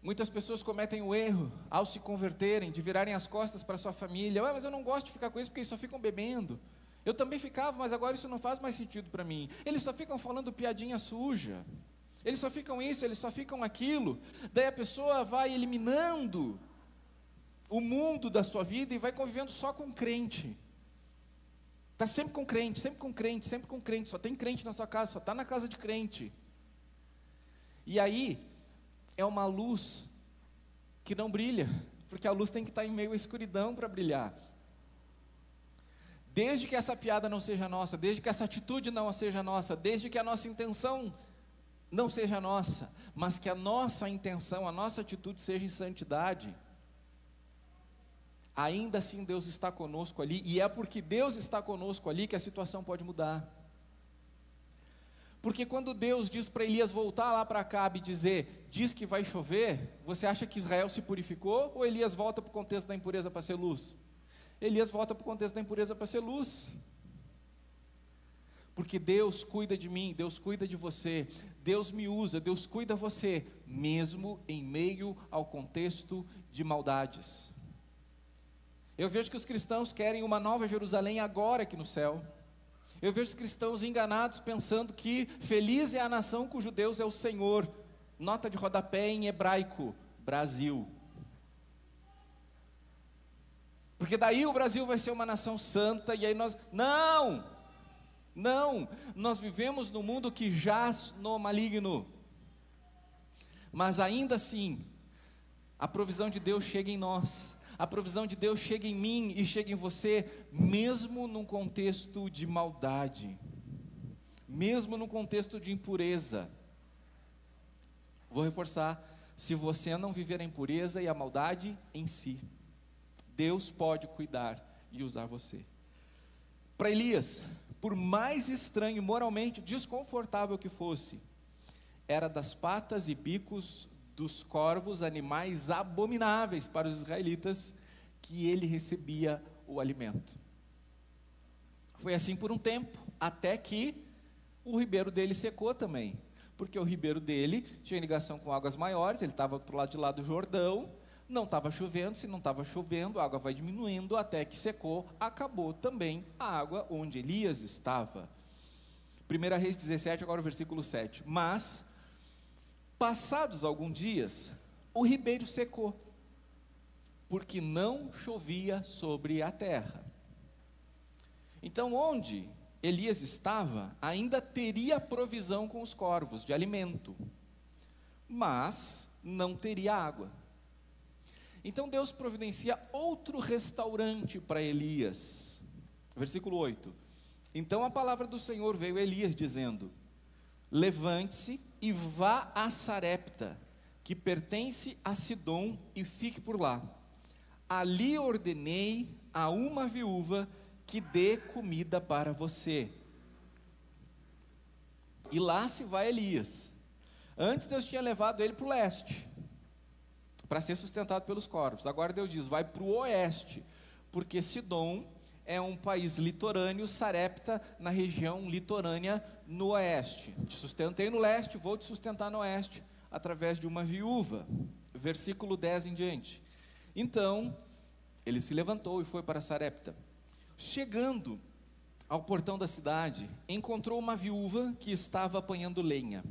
Muitas pessoas cometem o erro, ao se converterem, de virarem as costas para a sua família. Mas eu não gosto de ficar com isso porque eles só ficam bebendo. Eu também ficava, mas agora isso não faz mais sentido para mim. Eles só ficam falando piadinha suja, eles só ficam isso, eles só ficam aquilo. Daí a pessoa vai eliminando o mundo da sua vida e vai convivendo só com crente. Está sempre com crente, sempre com crente, sempre com crente. Só tem crente na sua casa, só está na casa de crente. E aí é uma luz que não brilha, porque a luz tem que estar em meio à escuridão para brilhar. Desde que essa piada não seja nossa, desde que essa atitude não seja nossa, desde que a nossa intenção não seja nossa, mas que a nossa intenção, a nossa atitude seja em santidade, ainda assim Deus está conosco ali, e é porque Deus está conosco ali que a situação pode mudar. Porque quando Deus diz para Elias voltar lá para Acabe e diz que vai chover, você acha que Israel se purificou, ou Elias volta para o contexto da impureza para ser luz? Elias volta para o contexto da impureza para ser luz. Porque Deus cuida de mim, Deus cuida de você, Deus me usa, Deus cuida de você, mesmo em meio ao contexto de maldades. Eu vejo que os cristãos querem uma nova Jerusalém agora aqui no céu. Eu vejo os cristãos enganados pensando que feliz é a nação cujo Deus é o Senhor. Nota de rodapé em hebraico, Brasil. Porque daí o Brasil vai ser uma nação santa e aí nós... Não! Nós vivemos num mundo que jaz no maligno. Mas ainda assim, a provisão de Deus chega em nós. A provisão de Deus chega em mim e chega em você, mesmo num contexto de maldade, mesmo num contexto de impureza. Vou reforçar, se você não viver a impureza e a maldade em si, Deus pode cuidar e usar você. Para Elias, por mais estranho e moralmente desconfortável que fosse, era das patas e bicos dos corvos, animais abomináveis para os israelitas, que ele recebia o alimento. Foi assim por um tempo, até que o ribeiro dele secou também, porque o ribeiro dele tinha ligação com águas maiores, ele estava para o lado de lá do Jordão, não estava chovendo, se não estava chovendo, a água vai diminuindo, até que secou, acabou também a água onde Elias estava. 1 Reis 17, agora o versículo 7, mas... passados alguns dias, o ribeiro secou, porque não chovia sobre a terra. Então, onde Elias estava, ainda teria provisão com os corvos de alimento, mas não teria água. Então Deus providencia outro restaurante para Elias. Versículo 8. Então a palavra do Senhor veio a Elias dizendo: levante-se e vá a Sarepta, que pertence a Sidom, e fique por lá. Ali ordenei a uma viúva que dê comida para você. E lá se vai Elias. Antes Deus tinha levado ele para o leste, para ser sustentado pelos corvos. Agora Deus diz, vai para o oeste, porque Sidom é um país litorâneo, Sarepta na região litorânea no oeste. Te sustentei no leste, vou te sustentar no oeste, através de uma viúva. Versículo 10 em diante. Então, ele se levantou e foi para Sarepta. Chegando ao portão da cidade, encontrou uma viúva que estava apanhando lenha.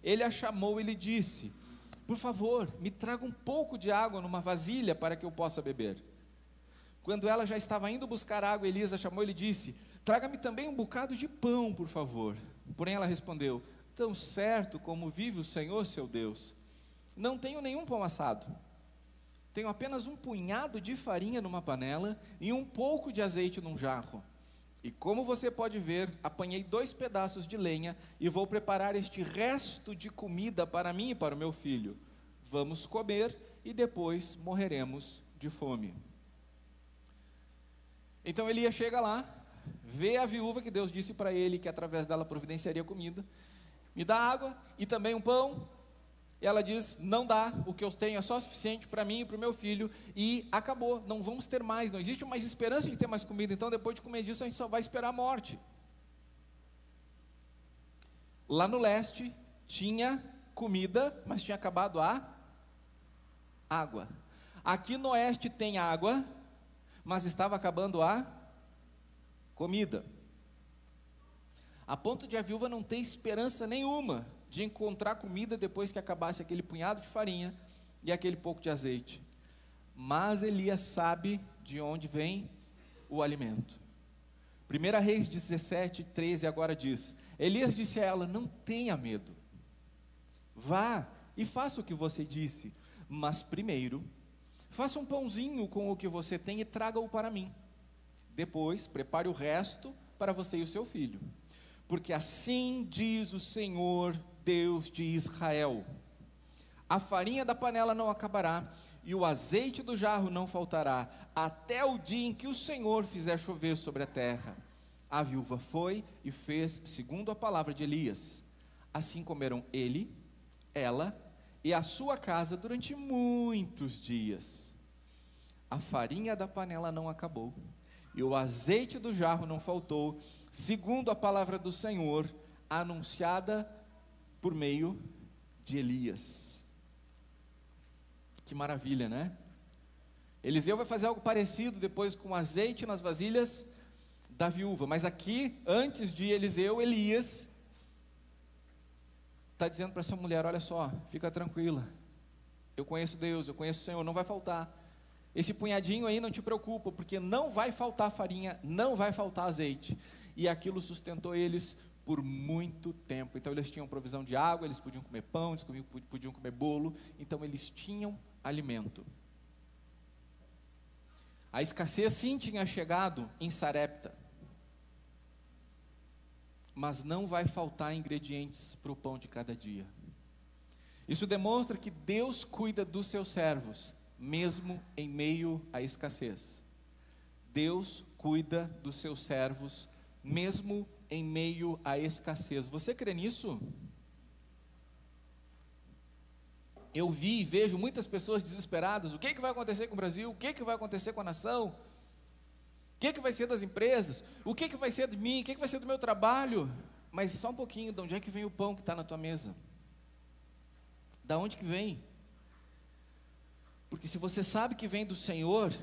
Ele a chamou e lhe disse: por favor, me traga um pouco de água numa vasilha para que eu possa beber. Quando ela já estava indo buscar água, Elias a chamou e lhe disse: traga-me também um bocado de pão, por favor. Porém ela respondeu: tão certo como vive o Senhor seu Deus, não tenho nenhum pão assado. Tenho apenas um punhado de farinha numa panela e um pouco de azeite num jarro. E como você pode ver, apanhei 2 pedaços de lenha e vou preparar este resto de comida para mim e para o meu filho. Vamos comer e depois morreremos de fome. Então Elias chega lá, vê a viúva que Deus disse para ele que através dela providenciaria comida, me dá água e também um pão. E ela diz: não dá, o que eu tenho é só suficiente para mim e para o meu filho, e acabou, não vamos ter mais, não existe mais esperança de ter mais comida, então depois de comer disso a gente só vai esperar a morte. Lá no leste tinha comida, mas tinha acabado a água. Aqui no oeste tem água, mas estava acabando a comida, a ponto de a viúva não ter esperança nenhuma de encontrar comida depois que acabasse aquele punhado de farinha e aquele pouco de azeite. Mas Elias sabe de onde vem o alimento. 1 Reis 17, 13 agora diz: Elias disse a ela: não tenha medo, vá e faça o que você disse, mas primeiro faça um pãozinho com o que você tem e traga-o para mim. Depois, prepare o resto para você e o seu filho. Porque assim diz o Senhor, Deus de Israel: a farinha da panela não acabará, e o azeite do jarro não faltará, até o dia em que o Senhor fizer chover sobre a terra. A viúva foi e fez segundo a palavra de Elias. Assim comeram ele, ela e a sua casa durante muitos dias. A farinha da panela não acabou, e o azeite do jarro não faltou, segundo a palavra do Senhor, anunciada por meio de Elias. Que maravilha, né? Eliseu vai fazer algo parecido depois com azeite nas vasilhas da viúva. Mas aqui, antes de Eliseu, Elias está dizendo para essa mulher: olha só, fica tranquila, eu conheço Deus, eu conheço o Senhor, não vai faltar. Esse punhadinho aí não te preocupa, porque não vai faltar farinha, não vai faltar azeite. E aquilo sustentou eles por muito tempo. Então eles tinham provisão de água, eles podiam comer pão, eles podiam comer bolo. Então eles tinham alimento. A escassez sim tinha chegado em Sarepta, mas não vai faltar ingredientes para o pão de cada dia. Isso demonstra que Deus cuida dos seus servos, mesmo em meio à escassez. Deus cuida dos seus servos, mesmo em meio à escassez. Você crê nisso? Eu vi e vejo muitas pessoas desesperadas. O que vai acontecer com o Brasil? O que vai acontecer com a nação? O que vai ser das empresas? O que vai ser de mim? O que vai ser do meu trabalho? Mas só um pouquinho, de onde é que vem o pão que está na tua mesa? Da onde que vem? Porque se você sabe que vem do Senhor,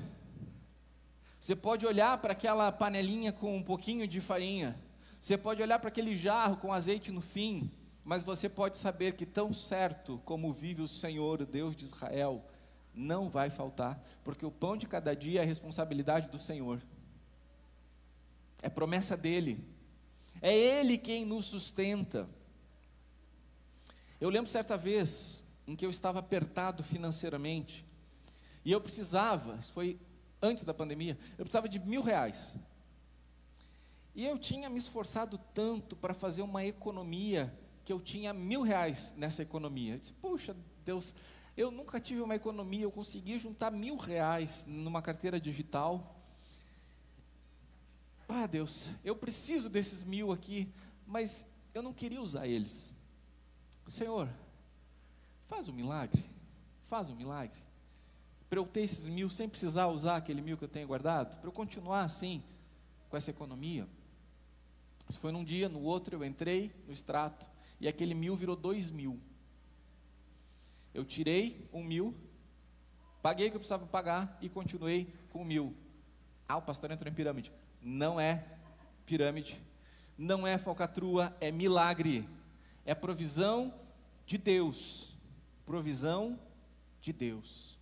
você pode olhar para aquela panelinha com um pouquinho de farinha, você pode olhar para aquele jarro com azeite no fim, mas você pode saber que tão certo como vive o Senhor, o Deus de Israel, não vai faltar, porque o pão de cada dia é responsabilidade do Senhor, é promessa dEle, é Ele quem nos sustenta. Eu lembro certa vez em que eu estava apertado financeiramente, e eu precisava, isso foi antes da pandemia, eu precisava de R$1.000, e eu tinha me esforçado tanto para fazer uma economia, que eu tinha R$1.000 nessa economia. Eu disse: puxa Deus, eu nunca tive uma economia, eu consegui juntar R$1.000 numa carteira digital. Ah Deus, eu preciso desses 1.000 aqui, mas eu não queria usar eles. Senhor, faz um milagre, para eu ter esses 1.000 sem precisar usar aquele 1.000 que eu tenho guardado, para eu continuar assim, com essa economia. Isso foi num dia, no outro eu entrei no extrato, e aquele 1.000 virou 2.000. Eu tirei 1.000, paguei o que eu precisava pagar, e continuei com 1.000. Ah, o pastor entrou em pirâmide. Não é pirâmide, não é falcatrua, é milagre, é provisão de Deus, provisão de Deus.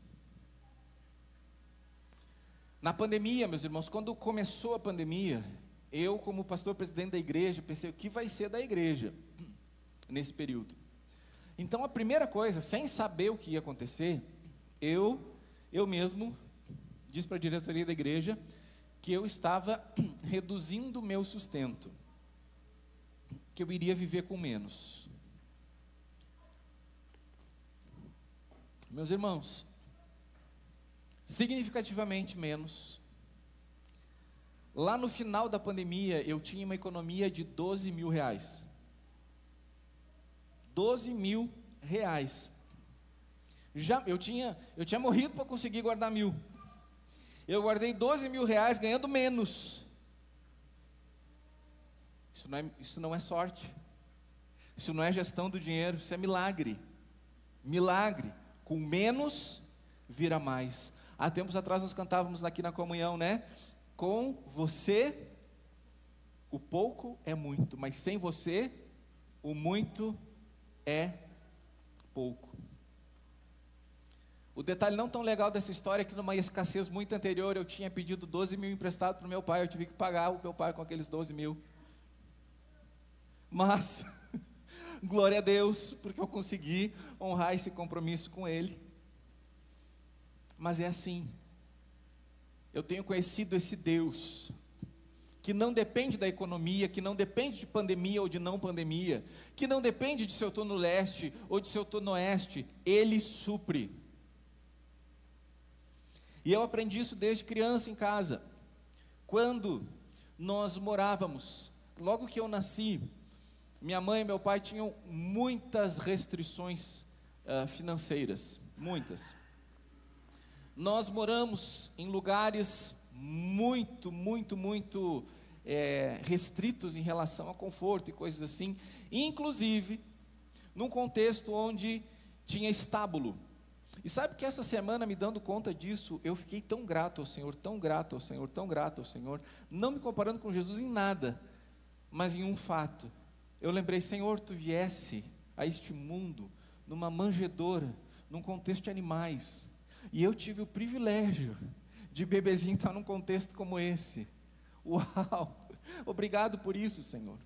Na pandemia, meus irmãos, quando começou a pandemia, eu, como pastor presidente da igreja, pensei: o que vai ser da igreja nesse período? Então a primeira coisa, sem saber o que ia acontecer, eu mesmo disse para a diretoria da igreja que eu estava reduzindo o meu sustento, que eu iria viver com menos. Meus irmãos, significativamente menos. Lá no final da pandemia, eu tinha uma economia de R$12.000. R$12.000. Eu tinha morrido para conseguir guardar 1.000. Eu guardei R$12.000 ganhando menos. Isso não é sorte. Isso não é gestão do dinheiro, isso é milagre. Milagre. Com menos, vira mais. Há tempos atrás nós cantávamos aqui na comunhão, né? Com você, o pouco é muito, mas sem você, o muito é pouco. O detalhe não tão legal dessa história é que numa escassez muito anterior, eu tinha pedido 12.000 emprestado para o meu pai, eu tive que pagar o meu pai com aqueles 12.000. Mas, glória a Deus, porque eu consegui honrar esse compromisso com Ele. Mas é assim, eu tenho conhecido esse Deus, que não depende da economia, que não depende de pandemia ou de não pandemia, que não depende de se eu estou no leste ou de se eu estou no oeste, Ele supre. E eu aprendi isso desde criança em casa. Quando nós morávamos, logo que eu nasci, minha mãe e meu pai tinham muitas restrições financeiras, muitas. Nós moramos em lugares muito restritos em relação a conforto e coisas assim, inclusive num contexto onde tinha estábulo. E sabe que essa semana, me dando conta disso, eu fiquei tão grato ao Senhor, tão grato ao Senhor, tão grato ao Senhor, não me comparando com Jesus em nada, mas em um fato. Eu lembrei, Senhor, Tu viesse a este mundo numa manjedoura, num contexto de animais, e eu tive o privilégio de bebezinho estar num contexto como esse. Uau! Obrigado por isso, Senhor.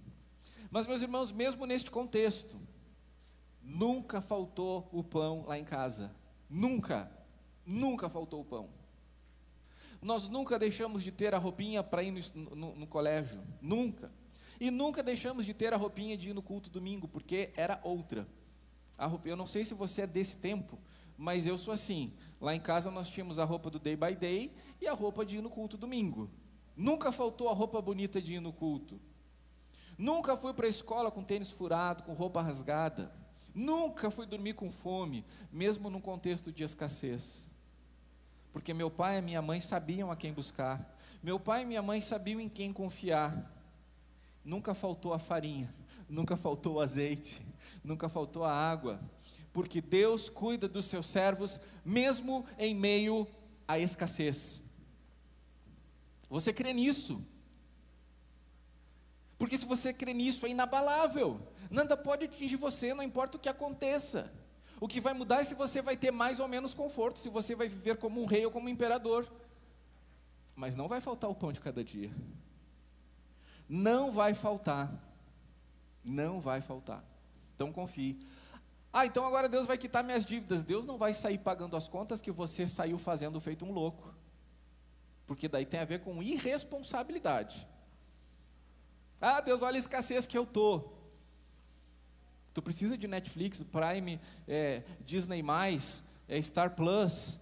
Mas, meus irmãos, mesmo neste contexto, nunca faltou o pão lá em casa. Nunca faltou o pão. Nós nunca deixamos de ter a roupinha para ir no colégio, nunca. E nunca deixamos de ter a roupinha de ir no culto domingo, porque era outra. Eu não sei se você é desse tempo, mas eu sou assim. Lá em casa nós tínhamos a roupa do day by day e a roupa de ir no culto domingo. Nunca faltou a roupa bonita de ir no culto. Nunca fui para a escola com tênis furado, com roupa rasgada. Nunca fui dormir com fome, mesmo num contexto de escassez. Porque meu pai e minha mãe sabiam a quem buscar. Meu pai e minha mãe sabiam em quem confiar. Nunca faltou a farinha, nunca faltou o azeite, nunca faltou a água. Porque Deus cuida dos seus servos, mesmo em meio à escassez. Você crê nisso? Porque se você crê nisso, é inabalável. Nada pode atingir você, não importa o que aconteça. O que vai mudar é se você vai ter mais ou menos conforto, se você vai viver como um rei ou como um imperador. Mas não vai faltar o pão de cada dia. Não vai faltar. Não vai faltar. Então confie. Então agora Deus vai quitar minhas dívidas. Deus não vai sair pagando as contas que você saiu fazendo feito um louco. Porque daí tem a ver com irresponsabilidade. Deus, olha a escassez que eu estou. Tu precisa de Netflix, Prime, Disney+, Star Plus,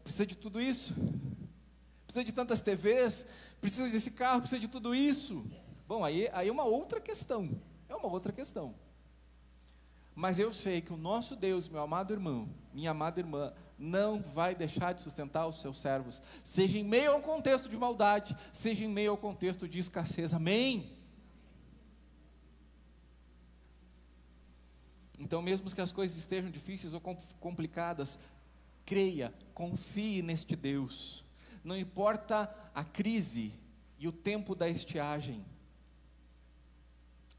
precisa de tudo isso? Precisa de tantas TVs? Precisa desse carro? Precisa de tudo isso? Bom, aí é uma outra questão. É uma outra questão. Mas eu sei que o nosso Deus, meu amado irmão, minha amada irmã, não vai deixar de sustentar os seus servos, seja em meio a um contexto de maldade, seja em meio ao contexto de escassez. Amém? Então, mesmo que as coisas estejam difíceis ou complicadas, creia, confie neste Deus. Não importa a crise e o tempo da estiagem,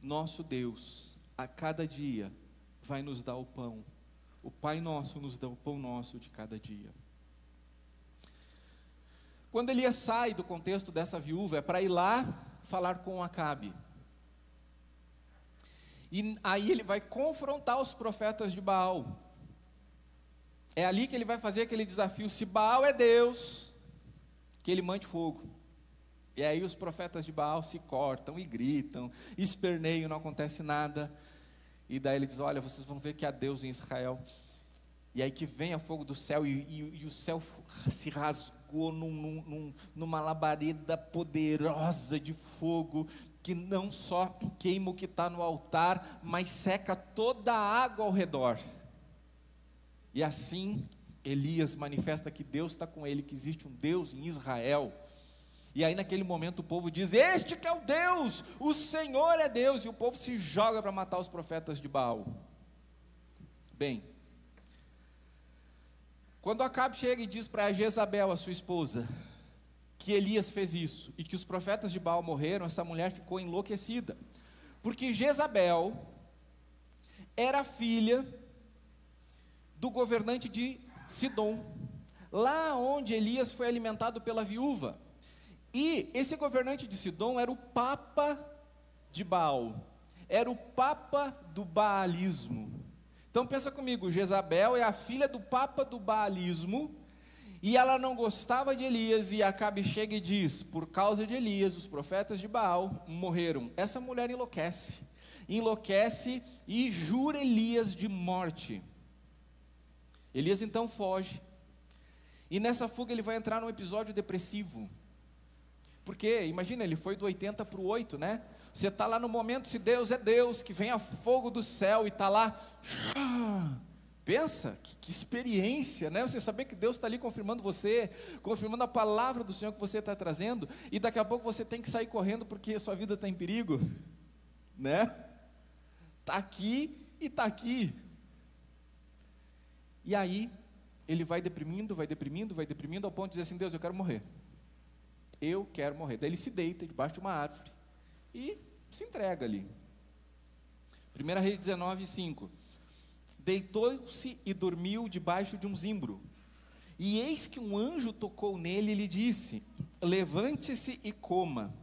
nosso Deus, a cada dia, vai nos dar o pão. O Pai Nosso nos dá o pão nosso de cada dia. Quando Elias sai do contexto dessa viúva, é para ir lá falar com Acabe. E aí ele vai confrontar os profetas de Baal. É ali que ele vai fazer aquele desafio: se Baal é Deus, que ele mande fogo. E aí os profetas de Baal se cortam e gritam, esperneiam, não acontece nada. E daí ele diz: olha, vocês vão ver que há Deus em Israel. E aí que vem a fogo do céu, e o céu se rasgou numa labareda poderosa de fogo, que não só queima o que está no altar, mas seca toda a água ao redor. E assim Elias manifesta que Deus está com ele, que existe um Deus em Israel. E aí naquele momento o povo diz: este que é o Deus, o Senhor é Deus. E o povo se joga para matar os profetas de Baal. Bem, quando Acabe chega e diz para Jezabel, a sua esposa, que Elias fez isso e que os profetas de Baal morreram, essa mulher ficou enlouquecida. Porque Jezabel era filha do governante de Sidom, lá onde Elias foi alimentado pela viúva. E esse governante de Sidom era o papa de Baal, era o papa do baalismo. Então pensa comigo, Jezabel é a filha do papa do baalismo, E ela não gostava de Elias, e Acabe chega e diz: por causa de Elias, os profetas de Baal morreram. Essa mulher enlouquece e jura Elias de morte. Elias então foge, e nessa fuga ele vai entrar num episódio depressivo, porque, imagina, ele foi do 80 para o 8, né? Você está lá no momento, se Deus é Deus, que vem a fogo do céu e está lá, pensa, que experiência, né? Você saber que Deus está ali confirmando você, confirmando a palavra do Senhor que você está trazendo, e daqui a pouco você tem que sair correndo porque a sua vida está em perigo, né? Está aqui e está aqui. E aí, ele vai deprimindo, ao ponto de dizer assim: Deus, eu quero morrer. Eu quero morrer. Daí ele se deita debaixo de uma árvore e se entrega ali. 1 Reis 19:5. Deitou-se e dormiu debaixo de um zimbro. E eis que um anjo tocou nele e lhe disse: levante-se e coma.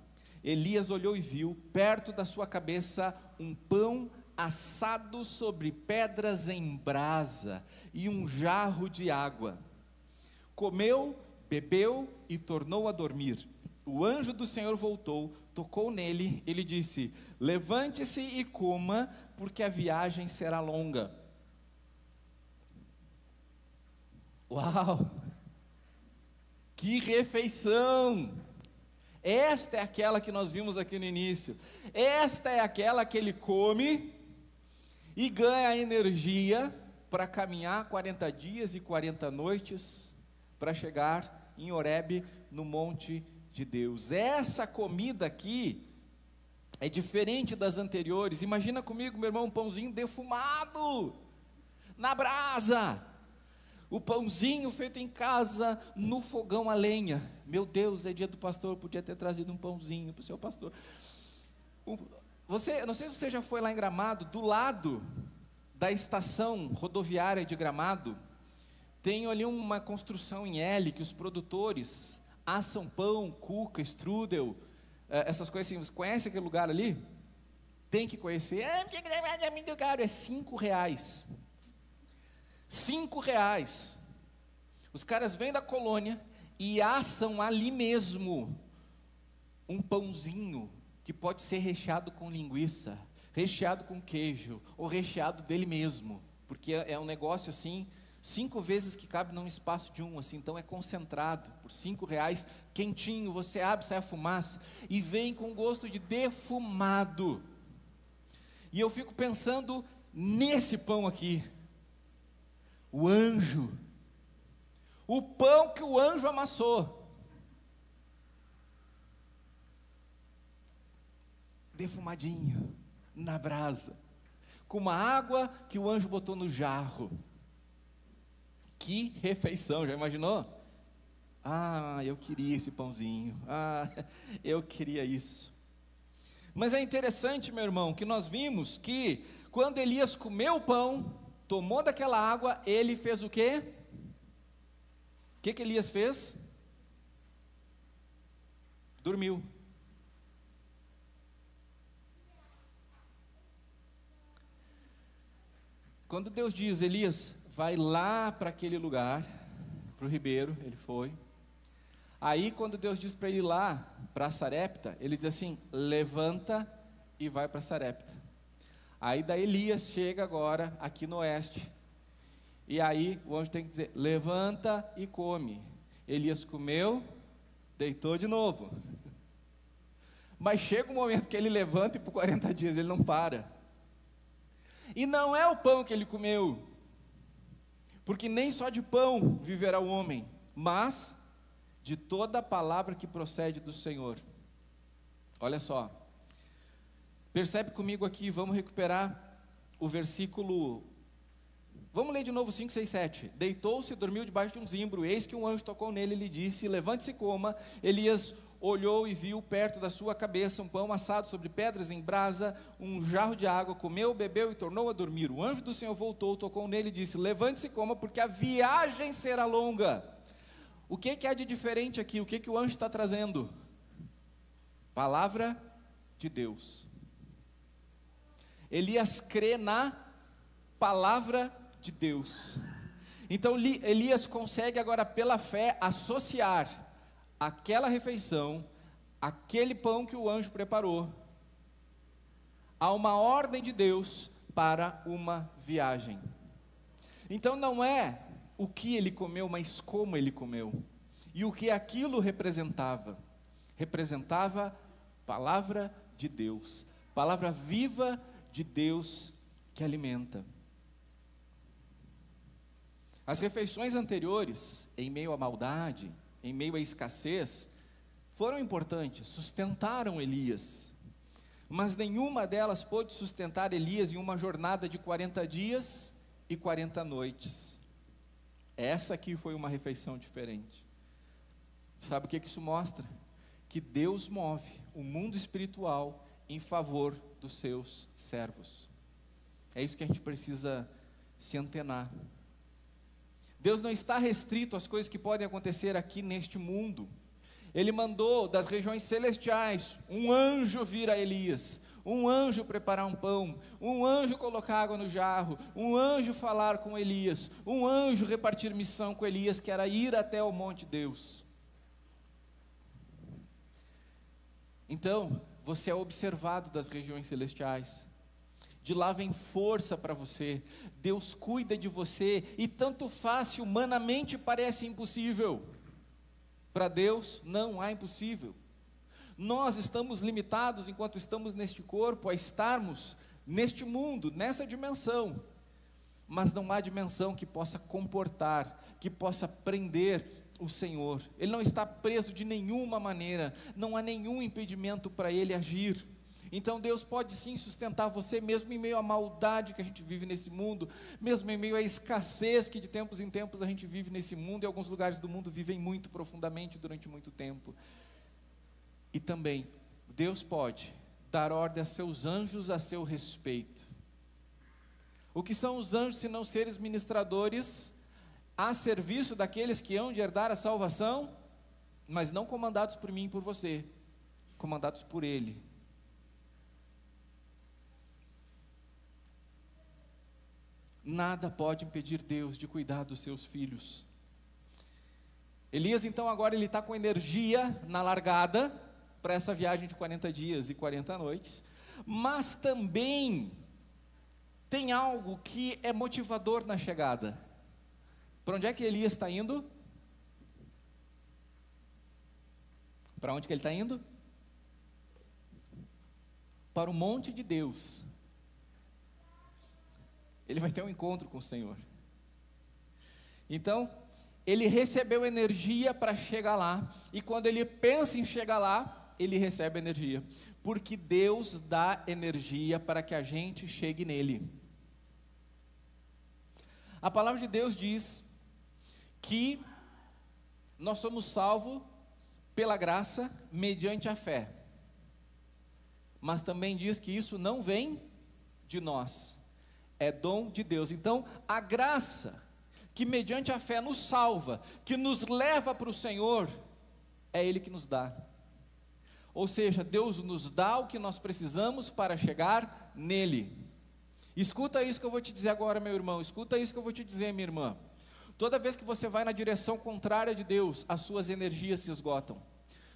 Elias olhou e viu, perto da sua cabeça, um pão assado sobre pedras em brasa e um jarro de água. Comeu, bebeu e tornou a dormir. O anjo do Senhor voltou, tocou nele e lhe disse: levante-se e coma, porque a viagem será longa. Uau! Que refeição! Esta é aquela que nós vimos aqui no início. Esta é aquela que ele come e ganha energia para caminhar 40 dias e 40 noites para chegar em Horebe, no monte de Deus. Essa comida aqui é diferente das anteriores. Imagina comigo, meu irmão, um pãozinho defumado na brasa. O pãozinho feito em casa, no fogão a lenha. Meu Deus, é dia do pastor, podia ter trazido um pãozinho para o seu pastor. Não sei se você já foi lá em Gramado, do lado da estação rodoviária de Gramado, tem ali uma construção em L, que os produtores assam pão, cuca, strudel, essas coisas assim. Você conhece aquele lugar ali? Tem que conhecer. Porque é muito caro, é R$5. R$5. Os caras vêm da colônia e assam ali mesmo um pãozinho que pode ser recheado com linguiça, recheado com queijo, ou recheado dele mesmo, porque é um negócio assim, 5 vezes que cabe num espaço de um, assim, então é concentrado, por R$5, quentinho, você abre, sai a fumaça, e vem com gosto de defumado. E eu fico pensando nesse pão aqui, o anjo, o pão que o anjo amassou, defumadinho, na brasa, com uma água que o anjo botou no jarro. Que refeição, já imaginou? Ah, eu queria esse pãozinho, eu queria isso. Mas é interessante, meu irmão, que nós vimos que quando Elias comeu o pão, tomou daquela água, ele fez o quê? O que Elias fez? Dormiu. Quando Deus diz: Elias, vai lá para aquele lugar, para o ribeiro, ele foi. Aí quando Deus diz para ele ir lá, para Sarepta, ele diz assim: levanta e vai para Sarepta. Aí daí Elias chega agora aqui no oeste, e aí o anjo tem que dizer: levanta e come. Elias comeu, deitou de novo. Mas chega um momento que ele levanta e por 40 dias ele não para. E não é o pão que ele comeu, porque nem só de pão viverá o homem, mas de toda a palavra que procede do Senhor. Olha só, percebe comigo aqui, vamos recuperar o versículo, vamos ler de novo 5, 6, 7. Deitou-se e dormiu debaixo de um zimbro, eis que um anjo tocou nele e lhe disse: levante-se e coma. Elias olhou e viu perto da sua cabeça um pão assado sobre pedras em brasa, um jarro de água, comeu, bebeu e tornou a dormir. O anjo do Senhor voltou, tocou nele e disse: levante-se e coma, porque a viagem será longa. O que há de diferente aqui? O que o anjo está trazendo? Palavra de Deus. Elias crê na palavra de Deus. Então Elias consegue agora pela fé associar aquela refeição, aquele pão que o anjo preparou, a uma ordem de Deus para uma viagem. Então não é o que ele comeu, mas como ele comeu. E o que aquilo representava? Representava palavra de Deus, palavra viva de Deus que alimenta. As refeições anteriores, em meio à maldade, em meio à escassez, foram importantes, sustentaram Elias. Mas nenhuma delas pôde sustentar Elias em uma jornada de 40 dias e 40 noites. Essa aqui foi uma refeição diferente. Sabe o que isso mostra? Que Deus move o mundo espiritual em favor dos seus servos. É isso que a gente precisa se antenar. Deus não está restrito às coisas que podem acontecer aqui neste mundo. Ele mandou das regiões celestiais um anjo vir a Elias, um anjo preparar um pão, um anjo colocar água no jarro, um anjo falar com Elias, um anjo repartir missão com Elias, que era ir até o monte Deus. Então, você é observado das regiões celestiais. De lá vem força para você. Deus cuida de você. E tanto faz se humanamente parece impossível. Para Deus não há impossível. Nós estamos limitados enquanto estamos neste corpo a estarmos neste mundo, nessa dimensão. Mas não há dimensão que possa comportar, que possa prender o Senhor. Ele não está preso de nenhuma maneira. Não há nenhum impedimento para Ele agir. Então Deus pode sim sustentar você, mesmo em meio à maldade que a gente vive nesse mundo, mesmo em meio à escassez que de tempos em tempos a gente vive nesse mundo, e alguns lugares do mundo vivem muito profundamente durante muito tempo. E também, Deus pode dar ordem a seus anjos a seu respeito. O que são os anjos se não seres ministradores a serviço daqueles que hão de herdar a salvação, mas não comandados por mim e por você, comandados por Ele. Nada pode impedir Deus de cuidar dos seus filhos. Elias então agora ele está com energia na largada para essa viagem de 40 dias e 40 noites, mas também tem algo que é motivador na chegada. Para onde é que Elias está indo? Para onde que ele está indo? Para o monte de Deus. Ele vai ter um encontro com o Senhor. Então, ele recebeu energia para chegar lá. E quando ele pensa em chegar lá, ele recebe energia. Porque Deus dá energia para que a gente chegue nele. A palavra de Deus diz que nós somos salvos pela graça mediante a fé. Mas também diz que isso não vem de nós. É dom de Deus. Então, a graça que mediante a fé nos salva, que nos leva para o Senhor, é Ele que nos dá. Ou seja, Deus nos dá o que nós precisamos para chegar nele. Escuta isso que eu vou te dizer agora, meu irmão. Escuta isso que eu vou te dizer, minha irmã. Toda vez que você vai na direção contrária de Deus, as suas energias se esgotam.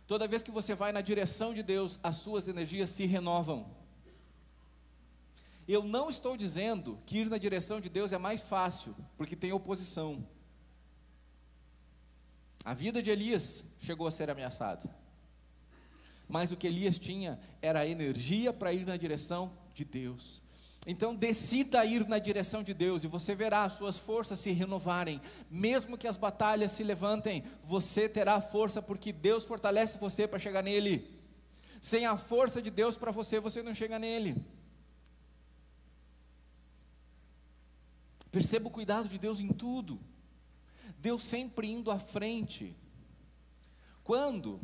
Toda vez que você vai na direção de Deus, as suas energias se renovam. Eu não estou dizendo que ir na direção de Deus é mais fácil, porque tem oposição. A vida de Elias chegou a ser ameaçada. Mas o que Elias tinha era a energia para ir na direção de Deus. Então decida ir na direção de Deus e você verá as suas forças se renovarem. Mesmo que as batalhas se levantem, você terá força, porque Deus fortalece você para chegar nele. Sem a força de Deus para você, você não chega nele. Perceba o cuidado de Deus em tudo. Deus sempre indo à frente. Quando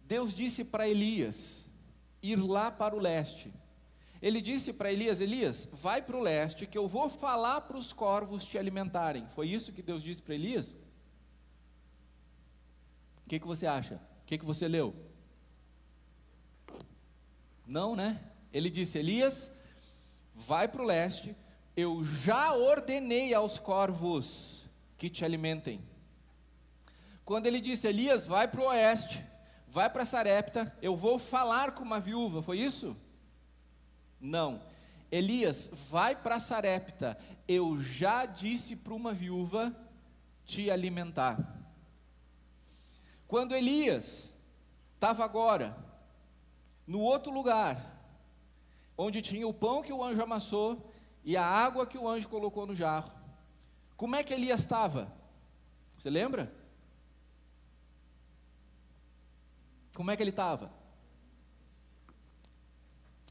Deus disse para Elias ir lá para o leste, Ele disse para Elias: Elias, vai para o leste que eu vou falar para os corvos te alimentarem. Foi isso que Deus disse para Elias? O que você acha? O que você leu? Não, né? Ele disse: Elias, vai para o leste, eu já ordenei aos corvos que te alimentem. Quando ele disse, Elias, vai para o oeste, vai para Sarepta, eu vou falar com uma viúva, foi isso? Não. Elias, vai para Sarepta, eu já disse para uma viúva te alimentar. Quando Elias estava agora no outro lugar, onde tinha o pão que o anjo amassou e a água que o anjo colocou no jarro, como é que Elias estava? Você lembra? Como é que ele estava?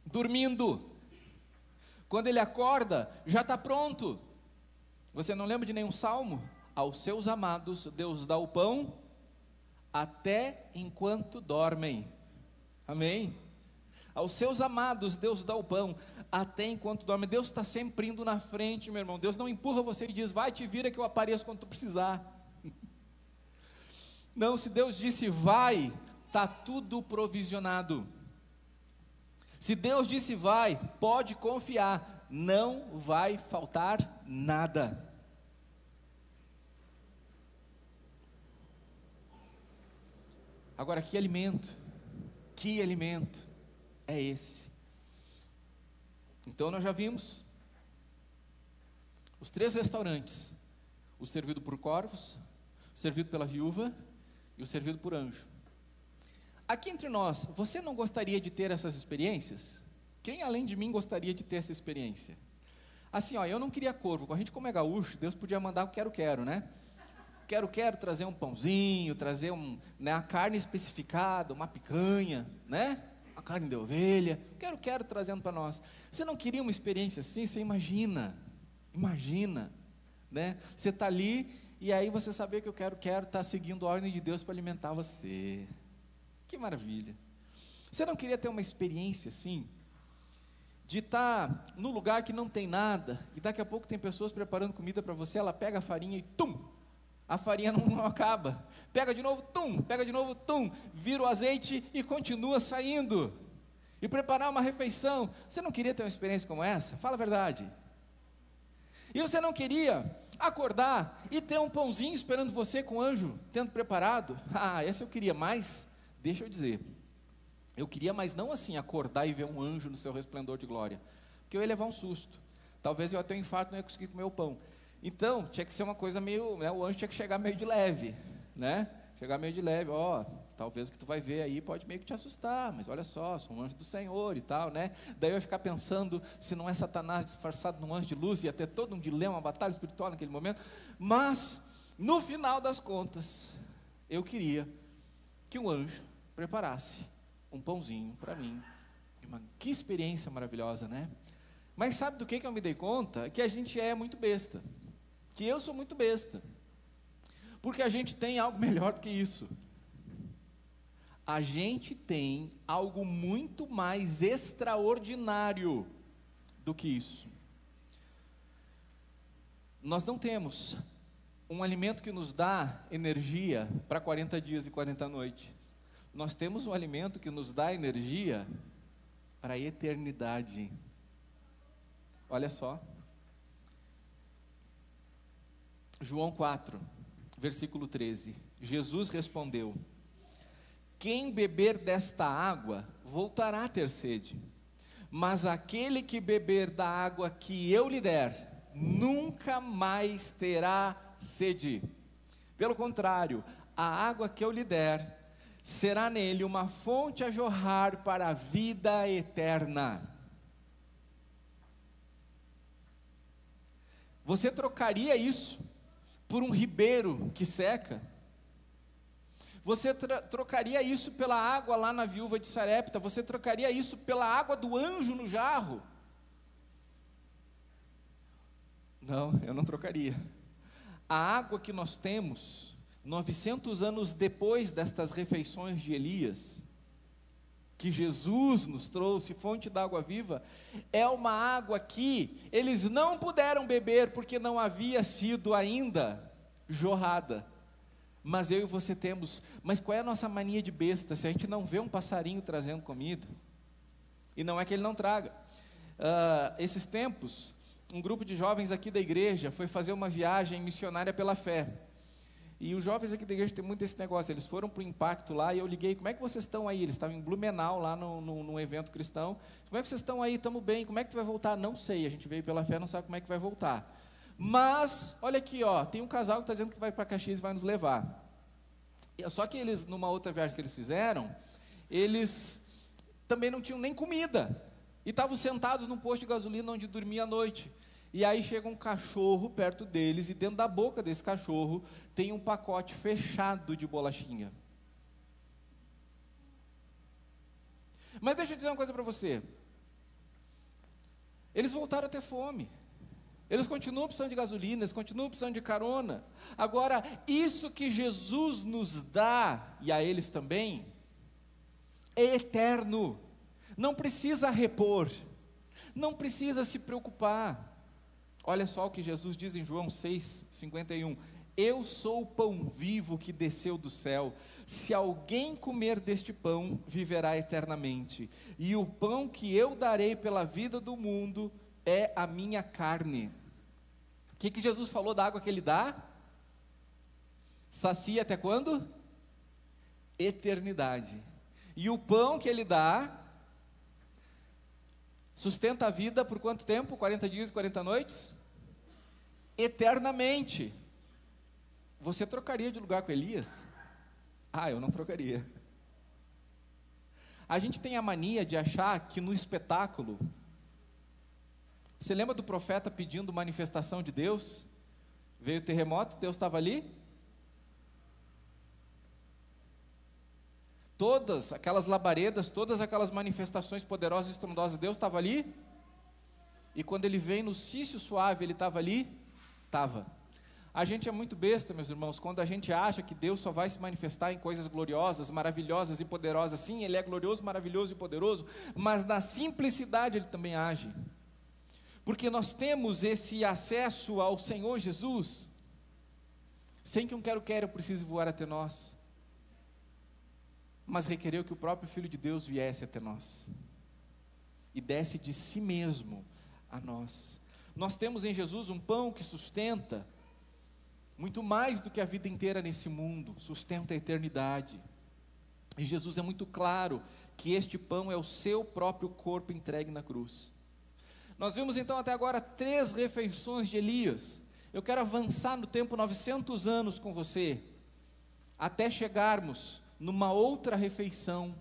Dormindo. Quando ele acorda, já está pronto. Você não lembra de nenhum salmo? Aos seus amados Deus dá o pão até enquanto dormem. Amém? Aos seus amados Deus dá o pão até enquanto dormem. Deus está sempre indo na frente, meu irmão. Deus não empurra você e diz, vai, te vira que eu apareço quando tu precisar. Não, se Deus disse vai, está tudo provisionado. Se Deus disse vai, pode confiar, não vai faltar nada. Agora, que alimento é esse? Então nós já vimos os 3 restaurantes: o servido por corvos, o servido pela viúva e o servido por anjo. Aqui entre nós, você não gostaria de ter essas experiências? Quem além de mim gostaria de ter essa experiência? Assim, ó, eu não queria corvo. A gente, como é gaúcho, Deus podia mandar o quero, né? Quero trazer um pãozinho, trazer a carne especificada, uma picanha, né? A carne de ovelha. Quero trazendo para nós. Você não queria uma experiência assim? Você imagina, né? Você está ali e aí você saber que o quero está seguindo a ordem de Deus para alimentar você. Que maravilha. Você não queria ter uma experiência assim, de estar no lugar que não tem nada, e daqui a pouco tem pessoas preparando comida para você, ela pega a farinha e a farinha não acaba, pega de novo, vira o azeite e continua saindo, e preparar uma refeição. Você não queria ter uma experiência como essa? Fala a verdade. E você não queria acordar e ter um pãozinho esperando você com o anjo tendo preparado? Esse eu queria mais. Deixa eu dizer, eu queria, mas não assim, acordar e ver um anjo no seu resplendor de glória, porque eu ia levar um susto, talvez eu até um infarto, não ia conseguir comer o pão. Então, tinha que ser uma coisa meio, né, o anjo tinha que chegar meio de leve, né, talvez o que tu vai ver aí pode meio que te assustar, mas olha só, sou um anjo do Senhor e tal, né, daí eu ia ficar pensando, se não é Satanás disfarçado num anjo de luz, ia ter todo um dilema, uma batalha espiritual naquele momento, mas, no final das contas, eu queria que um anjo preparasse um pãozinho para mim. Que experiência maravilhosa, né? Mas sabe do que eu me dei conta? Que a gente é muito besta, que eu sou muito besta, porque a gente tem algo melhor do que isso. A gente tem algo muito mais extraordinário do que isso. Nós não temos um alimento que nos dá energia para 40 dias e 40 noites. Nós temos um alimento que nos dá energia para a eternidade. Olha só. João 4, versículo 13. Jesus respondeu: quem beber desta água voltará a ter sede, mas aquele que beber da água que eu lhe der, nunca mais terá sede. Pelo contrário, a água que eu lhe der será nele uma fonte a jorrar para a vida eterna. Você trocaria isso por um ribeiro que seca? Você trocaria isso pela água lá na viúva de Sarepta? Você trocaria isso pela água do anjo no jarro? Não, eu não trocaria. A água que nós temos 900 anos depois destas refeições de Elias, que Jesus nos trouxe, fonte d'água viva, é uma água que eles não puderam beber, porque não havia sido ainda jorrada, mas eu e você temos. Mas qual é a nossa mania de besta, se a gente não vê um passarinho trazendo comida? E não é que ele não traga. Esses tempos, um grupo de jovens aqui da igreja foi fazer uma viagem missionária pela fé. E os jovens aqui da igreja têm muito esse negócio, eles foram para o Impacto lá, e eu liguei, como é que vocês estão aí? Eles estavam em Blumenau, lá num evento cristão. Como é que vocês estão aí? Estamos bem, como é que tu vai voltar? Não sei, a gente veio pela fé, não sabe como é que vai voltar. Mas, olha aqui, ó, tem um casal que está dizendo que vai para Caxias e vai nos levar. Só que eles, numa outra viagem que eles fizeram, eles também não tinham nem comida. E estavam sentados num posto de gasolina onde dormia à noite. E aí chega um cachorro perto deles, e dentro da boca desse cachorro tem um pacote fechado de bolachinha. Mas deixa eu dizer uma coisa para você. Eles voltaram a ter fome. Eles continuam precisando de gasolina, eles continuam precisando de carona. Agora, isso que Jesus nos dá, e a eles também, é eterno. Não precisa repor, não precisa se preocupar. Olha só o que Jesus diz em João 6:51. Eu sou o pão vivo que desceu do céu. Se alguém comer deste pão, viverá eternamente. E o pão que eu darei pela vida do mundo é a minha carne. O que Jesus falou da água que ele dá? Sacia até quando? Eternidade. E o pão que ele dá sustenta a vida por quanto tempo? 40 dias e 40 noites? Eternamente. Você trocaria de lugar com Elias? Ah, eu não trocaria. A gente tem a mania de achar que no espetáculo... Você lembra do profeta pedindo manifestação de Deus? Veio o terremoto, Deus estava ali? Todas aquelas labaredas, todas aquelas manifestações poderosas e estrondosas, Deus estava ali? E quando ele veio no cício suave, ele estava ali? Estava. A gente é muito besta, meus irmãos, quando a gente acha que Deus só vai se manifestar em coisas gloriosas, maravilhosas e poderosas. Sim, Ele é glorioso, maravilhoso e poderoso, mas na simplicidade Ele também age. Porque nós temos esse acesso ao Senhor Jesus, sem que um quero-quero precise voar até nós, mas requereu que o próprio Filho de Deus viesse até nós, e desse de si mesmo a nós. Nós temos em Jesus um pão que sustenta, muito mais do que a vida inteira nesse mundo, sustenta a eternidade. E Jesus é muito claro que este pão é o seu próprio corpo entregue na cruz. Nós vimos então até agora 3 refeições de Elias. Eu quero avançar no tempo 900 anos com você, até chegarmos numa outra refeição,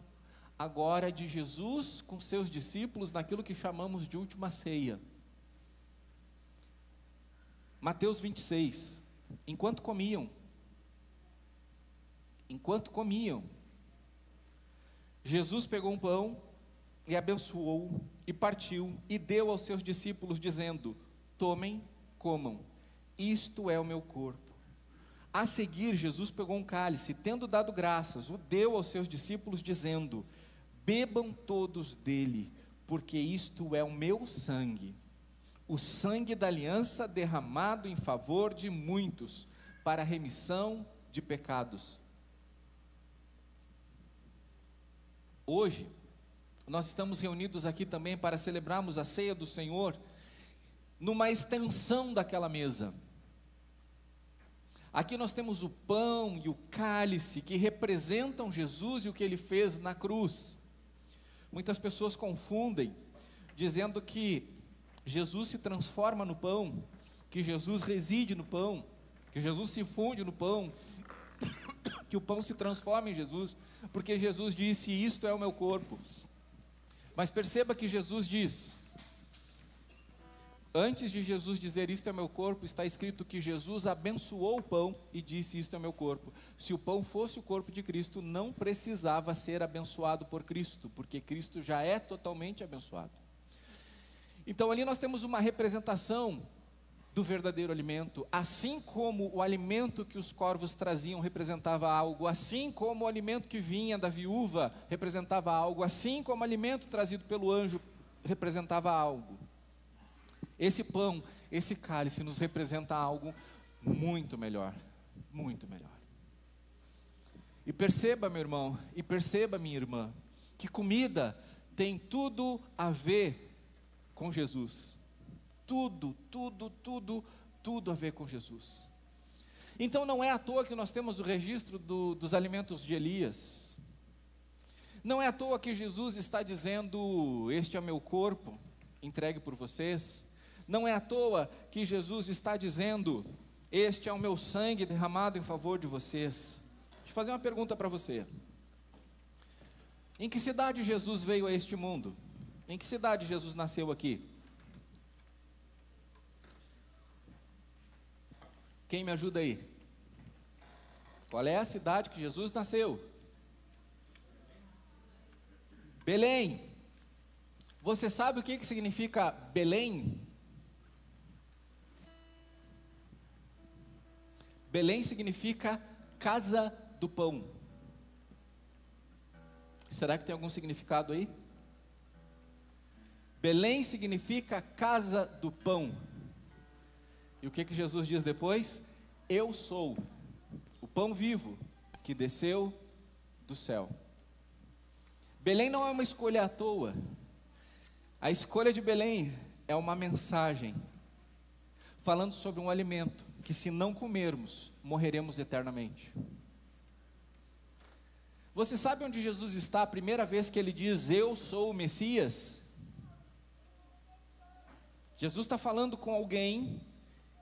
agora de Jesus com seus discípulos, naquilo que chamamos de última ceia. Mateus 26, enquanto comiam, Jesus pegou um pão e abençoou, e partiu, e deu aos seus discípulos, dizendo: tomem, comam, isto é o meu corpo. A seguir, Jesus pegou um cálice, tendo dado graças, o deu aos seus discípulos, dizendo: bebam todos dele, porque isto é o meu sangue, o sangue da aliança derramado em favor de muitos, para a remissão de pecados. Hoje, nós estamos reunidos aqui também para celebrarmos a ceia do Senhor, numa extensão daquela mesa. Aqui nós temos o pão e o cálice, que representam Jesus e o que Ele fez na cruz. Muitas pessoas confundem, dizendo que Jesus se transforma no pão, que Jesus reside no pão, que Jesus se funde no pão, que o pão se transforma em Jesus, porque Jesus disse: isto é o meu corpo. Mas perceba que Jesus diz, antes de Jesus dizer isto é meu corpo, está escrito que Jesus abençoou o pão e disse: isto é meu corpo. Se o pão fosse o corpo de Cristo, não precisava ser abençoado por Cristo, porque Cristo já é totalmente abençoado. Então ali nós temos uma representação do verdadeiro alimento. Assim como o alimento que os corvos traziam representava algo, assim como o alimento que vinha da viúva representava algo, assim como o alimento trazido pelo anjo representava algo, esse pão, esse cálice nos representa algo muito melhor, muito melhor. E perceba, meu irmão, e perceba, minha irmã, que comida tem tudo a ver com Jesus. tudo, tudo, tudo, tudo a ver com Jesus. Então não é à toa que nós temos o registro dos alimentos de Elias. Não é à toa que Jesus está dizendo: este é o meu corpo, entregue por vocês. Não é à toa que Jesus está dizendo: este é o meu sangue derramado em favor de vocês. Deixa eu fazer uma pergunta para você. Em que cidade Jesus veio a este mundo? Em que cidade Jesus nasceu aqui? Quem me ajuda aí? Qual é a cidade que Jesus nasceu? Belém. Você sabe o que significa Belém? Belém significa casa do pão. Será que tem algum significado aí? Belém significa casa do pão. E o que Jesus diz depois? Eu sou o pão vivo que desceu do céu. Belém não é uma escolha à toa. A escolha de Belém é uma mensagem falando sobre um alimento que, se não comermos, morreremos eternamente. Você sabe onde Jesus está a primeira vez que ele diz: eu sou o Messias? Jesus está falando com alguém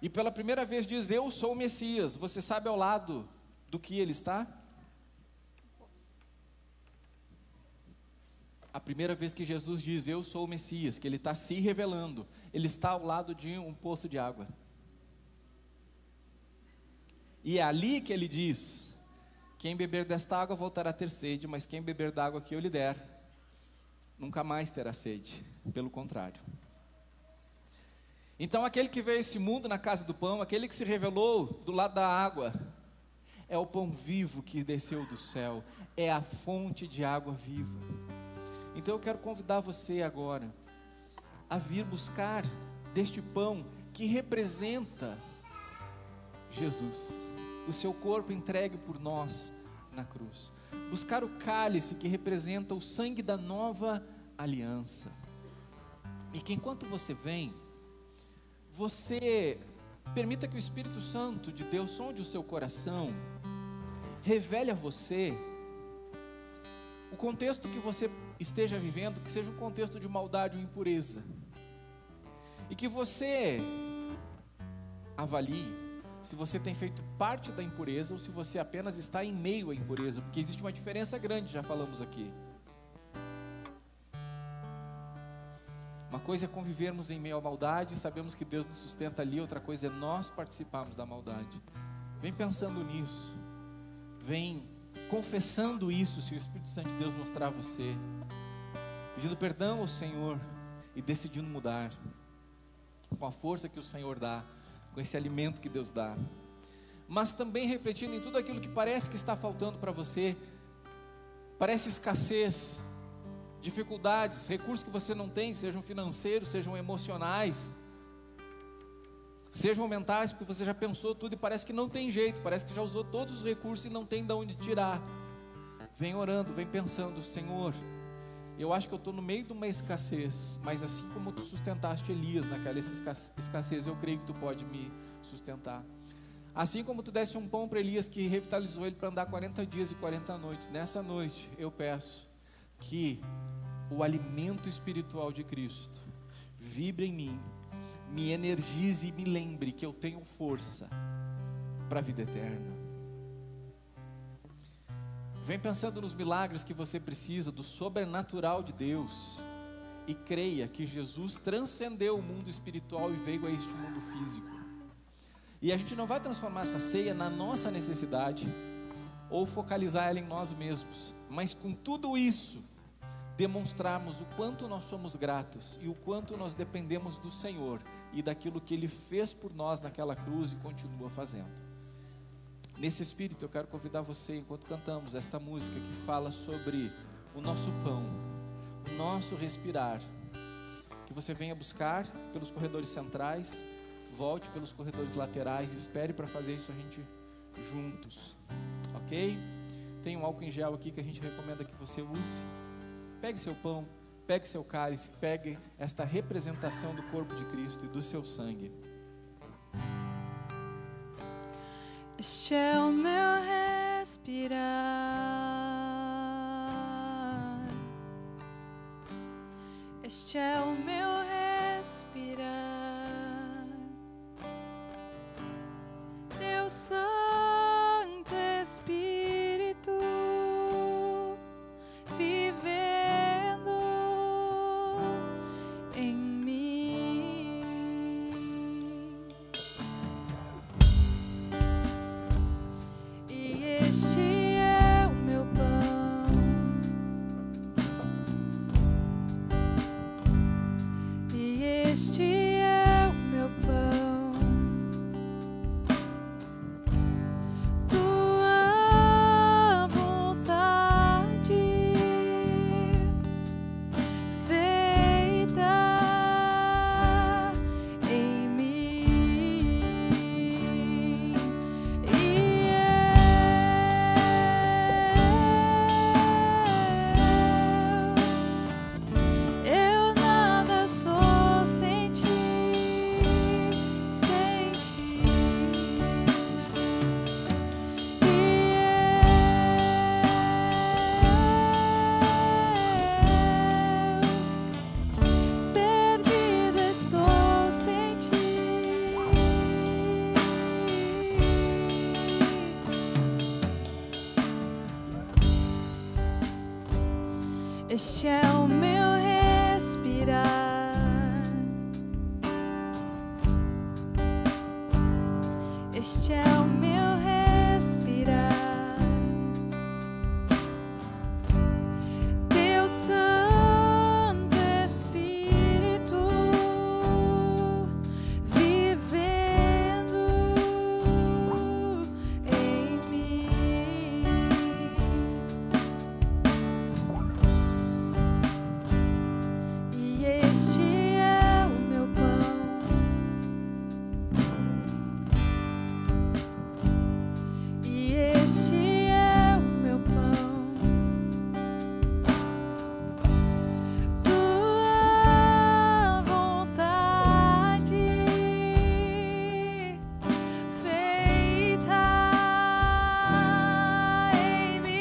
e pela primeira vez diz: eu sou o Messias. Você sabe ao lado do que ele está? A primeira vez que Jesus diz: eu sou o Messias, que ele está se revelando, ele está ao lado de um poço de água. E é ali que ele diz: quem beber desta água voltará a ter sede, mas quem beber da água que eu lhe der, nunca mais terá sede. Pelo contrário. Então aquele que veio a esse mundo na casa do pão, aquele que se revelou do lado da água, é o pão vivo que desceu do céu, é a fonte de água viva. Então eu quero convidar você agora a vir buscar deste pão que representa Jesus, o seu corpo entregue por nós na cruz. Buscar o cálice que representa o sangue da nova aliança. E que enquanto você vem, você permita que o Espírito Santo de Deus sonde o seu coração, revele a você o contexto que você esteja vivendo, que seja um contexto de maldade ou impureza, e que você avalie se você tem feito parte da impureza ou se você apenas está em meio à impureza, porque existe uma diferença grande, já falamos aqui. Uma coisa é convivermos em meio à maldade, sabemos que Deus nos sustenta ali, outra coisa é nós participarmos da maldade. Vem pensando nisso, vem confessando isso, se o Espírito Santo de Deus mostrar a você, pedindo perdão ao Senhor e decidindo mudar, com a força que o Senhor dá, com esse alimento que Deus dá, mas também refletindo em tudo aquilo que parece que está faltando para você, parece escassez, dificuldades, recursos que você não tem, sejam financeiros, sejam emocionais, sejam mentais, porque você já pensou tudo e parece que não tem jeito, parece que já usou todos os recursos e não tem de onde tirar. Vem orando, vem pensando: Senhor, eu acho que eu estou no meio de uma escassez, mas assim como tu sustentaste Elias naquela escassez, eu creio que tu pode me sustentar. Assim como tu deste um pão para Elias que revitalizou ele para andar 40 dias e 40 noites, nessa noite eu peço que o alimento espiritual de Cristo vibre em mim, me energize e me lembre que eu tenho força para a vida eterna. Vem pensando nos milagres que você precisa, do sobrenatural de Deus, e creia que Jesus transcendeu o mundo espiritual e veio a este mundo físico. E a gente não vai transformar essa ceia na nossa necessidade ou focalizar ela em nós mesmos, mas com tudo isso demonstrarmos o quanto nós somos gratos e o quanto nós dependemos do Senhor e daquilo que Ele fez por nós naquela cruz e continua fazendo. Nesse espírito eu quero convidar você, enquanto cantamos esta música que fala sobre o nosso pão, o nosso respirar, que você venha buscar pelos corredores centrais, volte pelos corredores laterais, espere para fazer isso a gente juntos, ok? Tem um álcool em gel aqui que a gente recomenda que você use. Pegue seu pão, pegue seu cálice, pegue esta representação do corpo de Cristo e do seu sangue. Este é o meu respirar, este é o meu respirar, Deus Santo Espírito vivendo em mim. E este é o meu pão, e este é o meu pão, tua vontade feita em mim. Eu nada sou sem ti, sem ti. Perdido estou sem ti. Este é o meu respirar, este é o meu respirar, Deus Santo Espírito vivendo em mim. E este é o meu pão, e este é o meu pão, tua vontade feita em mim.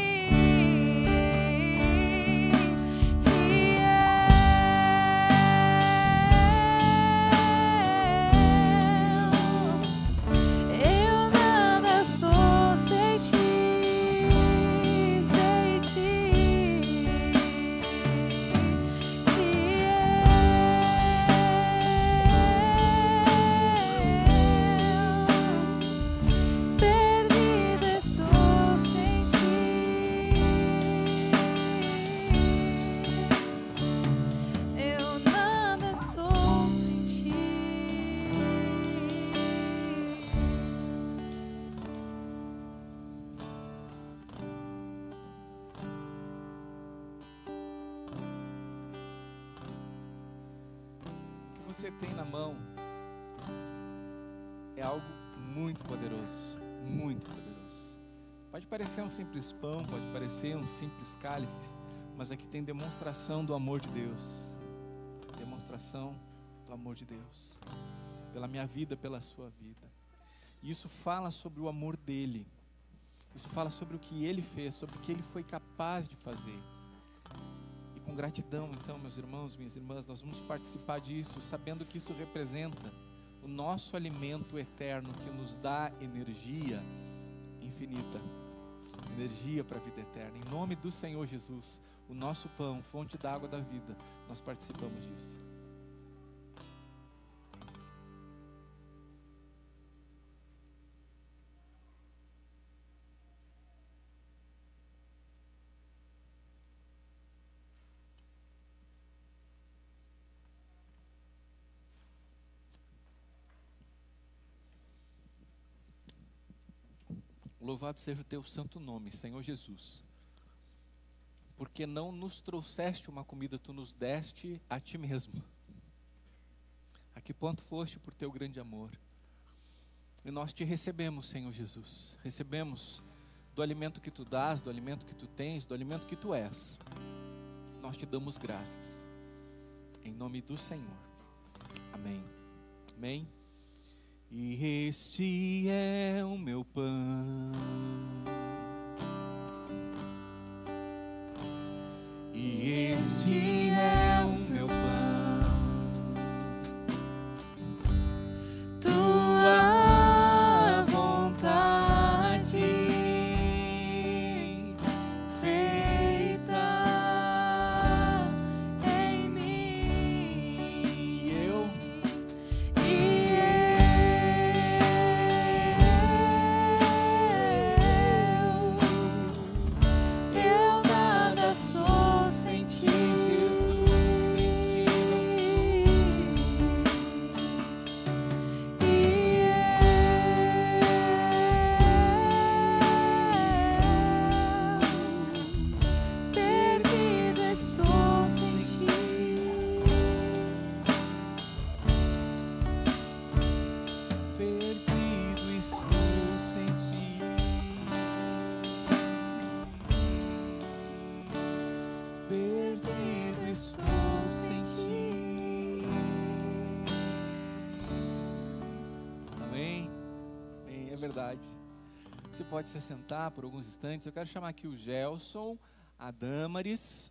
Eu nada sou sem ti, sem ti. Perdida estou sem ti. Eu nada sou sem ti. O que você tem na mão é algo muito poderoso, muito poderoso. Pode parecer um simples pão, pode parecer um simples cálice, mas aqui tem demonstração do amor de Deus. Demonstração do amor de Deus. Pela minha vida, pela sua vida. E isso fala sobre o amor dele. Isso fala sobre o que ele fez, sobre o que ele foi capaz de fazer. E com gratidão, então, meus irmãos, minhas irmãs, nós vamos participar disso, sabendo que isso representa o nosso alimento eterno, que nos dá energia infinita, energia para a vida eterna. Em nome do Senhor Jesus, o nosso pão, fonte da água da vida, nós participamos disso. Louvado seja o teu santo nome, Senhor Jesus. Porque não nos trouxeste uma comida, tu nos deste a ti mesmo. A que ponto foste por teu grande amor. E nós te recebemos, Senhor Jesus. Recebemos do alimento que tu dás, do alimento que tu tens, do alimento que tu és. Nós te damos graças. Em nome do Senhor. Amém. Amém. E este é o meu pão. E este é o meu pão. Tua vontade feita em mim. E eu eu nada sou sem ti, Jesus, sem ti não perdido estou sem ti. perdido estou sem ti. Perdido estou sem ti. Amém? Amém, é verdade. Você pode se sentar por alguns instantes. Eu quero chamar aqui o Gelson, a Damaris,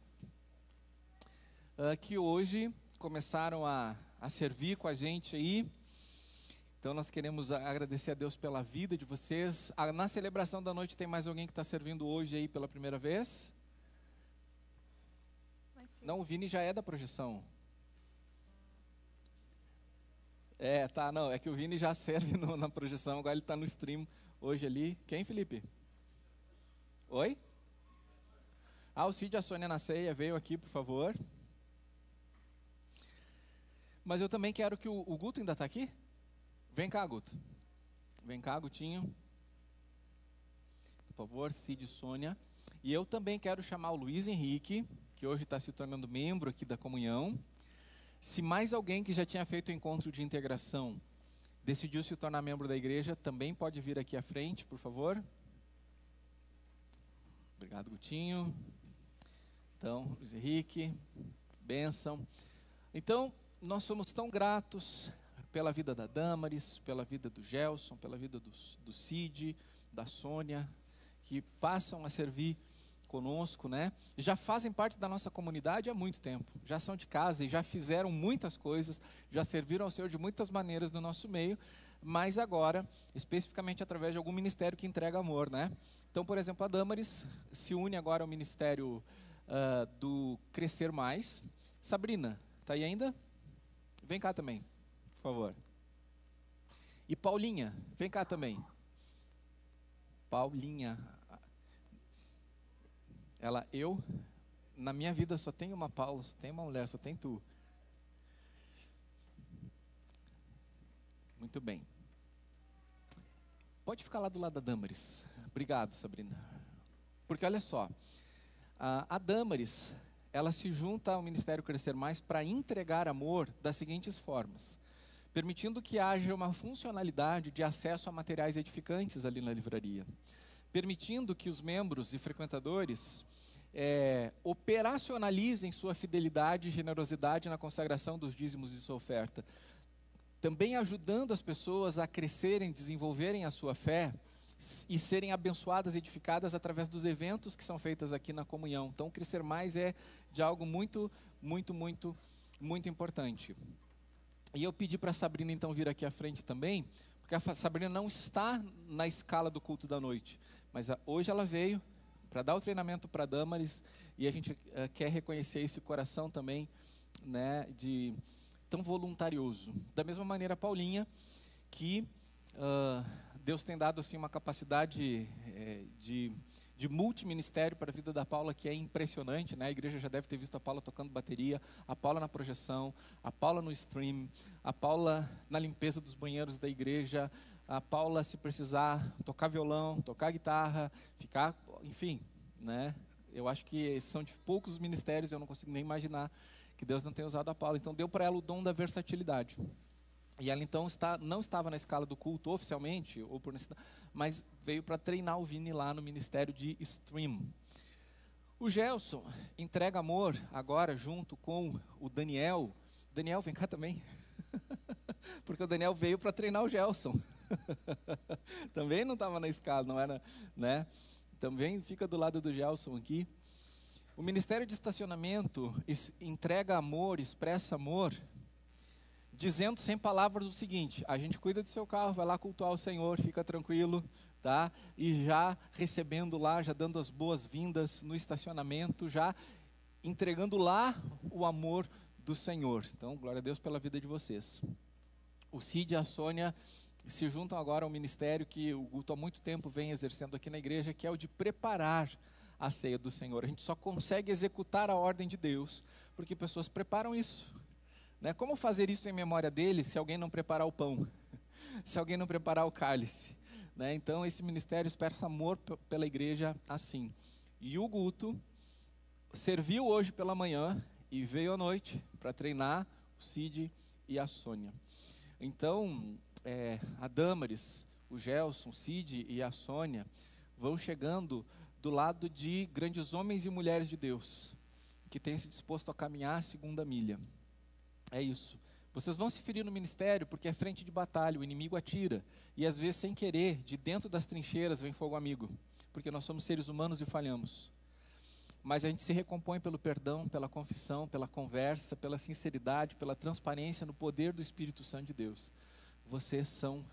que hoje começaram a servir com a gente aí. Então nós queremos agradecer a Deus pela vida de vocês. Na celebração da noite tem mais alguém que está servindo hoje aí pela primeira vez? Não, o Vini já é da projeção. Tá, não, é que o Vini já serve na projeção, agora ele está no stream hoje ali. Quem, Felipe? Oi? O Cid e a Sônia na ceia veio aqui, por favor. Mas eu também quero que o Guto ainda está aqui? Vem cá, Guto. Vem cá, Gutinho. Por favor, Cid e Sônia. E eu também quero chamar o Luiz Henrique, que hoje está se tornando membro aqui da comunhão. Se mais alguém que já tinha feito o encontro de integração decidiu se tornar membro da igreja, também pode vir aqui à frente, por favor. Obrigado, Gutinho. Então, Luiz Henrique, bênção. Então, nós somos tão gratos pela vida da Damaris, pela vida do Gelson, pela vida do Cid, da Sônia, que passam a servir conosco, né? Já fazem parte da nossa comunidade há muito tempo, já são de casa e já fizeram muitas coisas, já serviram ao Senhor de muitas maneiras no nosso meio, mas agora, especificamente através de algum ministério que entrega amor, né? Então, por exemplo, a Damaris se une agora ao ministério do Crescer Mais. Sabrina, tá aí ainda? Vem cá também, por favor. E Paulinha, vem cá também. Paulinha. Na minha vida só tem uma Paula, só tem uma mulher, só tem tu. Muito bem. Pode ficar lá do lado da Damaris. Obrigado, Sabrina. Porque olha só, a Damaris, ela se junta ao Ministério Crescer Mais para entregar amor das seguintes formas. Permitindo que haja uma funcionalidade de acesso a materiais edificantes ali na livraria. Permitindo que os membros e frequentadores operacionalizem sua fidelidade e generosidade na consagração dos dízimos e sua oferta. Também ajudando as pessoas a crescerem, desenvolverem a sua fé e serem abençoadas e edificadas através dos eventos que são feitos aqui na comunhão. Então, Crescer Mais é de algo muito, muito, muito, muito importante. E eu pedi para a Sabrina então vir aqui à frente também, porque a Sabrina não está na escala do culto da noite, mas hoje ela veio para dar o treinamento para a Damaris, e a gente quer reconhecer esse coração também, né, de tão voluntarioso. Da mesma maneira, a Paulinha, que Deus tem dado assim uma capacidade de multiministério para a vida da Paula, que é impressionante, né? A igreja já deve ter visto a Paula tocando bateria, a Paula na projeção, a Paula no stream, a Paula na limpeza dos banheiros da igreja, a Paula, se precisar, tocar violão, tocar guitarra, ficar, enfim, né? Eu acho que são de poucos ministérios, eu não consigo nem imaginar que Deus não tenha usado a Paula. Então deu para ela o dom da versatilidade. E ela então não estava na escala do culto oficialmente, ou por necessidade, mas veio para treinar o Vini lá no ministério de stream. O Gelson entrega amor agora junto com o Daniel Daniel, vem cá também. Porque o Daniel veio para treinar o Gelson. Também não estava na escala, não era, né? Também fica do lado do Gelson aqui. O Ministério de Estacionamento entrega amor, expressa amor, dizendo sem palavras o seguinte: a gente cuida do seu carro, vai lá cultuar o Senhor, fica tranquilo, tá? E já recebendo lá, já dando as boas-vindas no estacionamento, já entregando lá o amor do Senhor. Então, glória a Deus pela vida de vocês. O Cid e a Sônia se juntam agora ao ministério que o Guto há muito tempo vem exercendo aqui na igreja, que é o de preparar a ceia do Senhor. A gente só consegue executar a ordem de Deus porque pessoas preparam isso, né? Como fazer isso em memória dele se alguém não preparar o pão, se alguém não preparar o cálice, né? Então esse ministério expressa amor pela igreja assim. E o Guto serviu hoje pela manhã e veio à noite para treinar o Cid e a Sônia. Então a Damaris, o Gelson, o Cid e a Sônia vão chegando do lado de grandes homens e mulheres de Deus, que têm se disposto a caminhar a segunda milha. É isso. Vocês vão se ferir no ministério porque é frente de batalha, o inimigo atira. E às vezes sem querer, de dentro das trincheiras vem fogo amigo. Porque nós somos seres humanos e falhamos. Mas a gente se recompõe pelo perdão, pela confissão, pela conversa, pela sinceridade, pela transparência no poder do Espírito Santo de Deus. Vocês são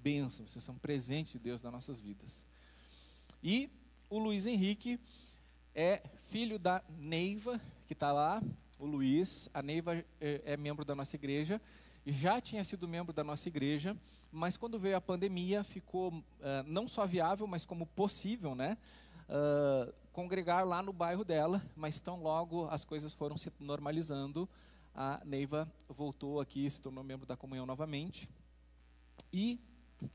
bênçãos, vocês são presentes de Deus nas nossas vidas. E o Luiz Henrique é filho da Neiva, que está lá, o Luiz. A Neiva é membro da nossa igreja, já tinha sido membro da nossa igreja, mas quando veio a pandemia ficou não só viável, mas como possível, né? Congregar lá no bairro dela, mas tão logo as coisas foram se normalizando, a Neiva voltou aqui, se tornou membro da comunhão novamente. E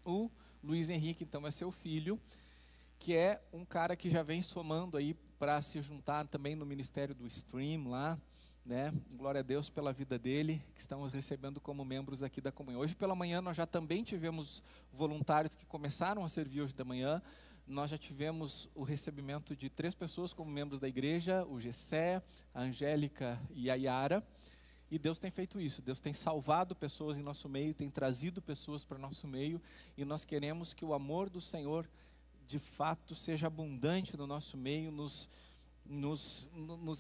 o Luiz Henrique, então, é seu filho, que é um cara que já vem somando aí para se juntar também no ministério do Stream lá, né? Glória a Deus pela vida dele, que estamos recebendo como membros aqui da comunhão. Hoje pela manhã nós já também tivemos voluntários que começaram a servir hoje da manhã. Nós já tivemos o recebimento de 3 pessoas como membros da igreja, o Gessé, a Angélica e a Yara. E Deus tem feito isso, Deus tem salvado pessoas em nosso meio, tem trazido pessoas para nosso meio, e nós queremos que o amor do Senhor de fato seja abundante no nosso meio, nos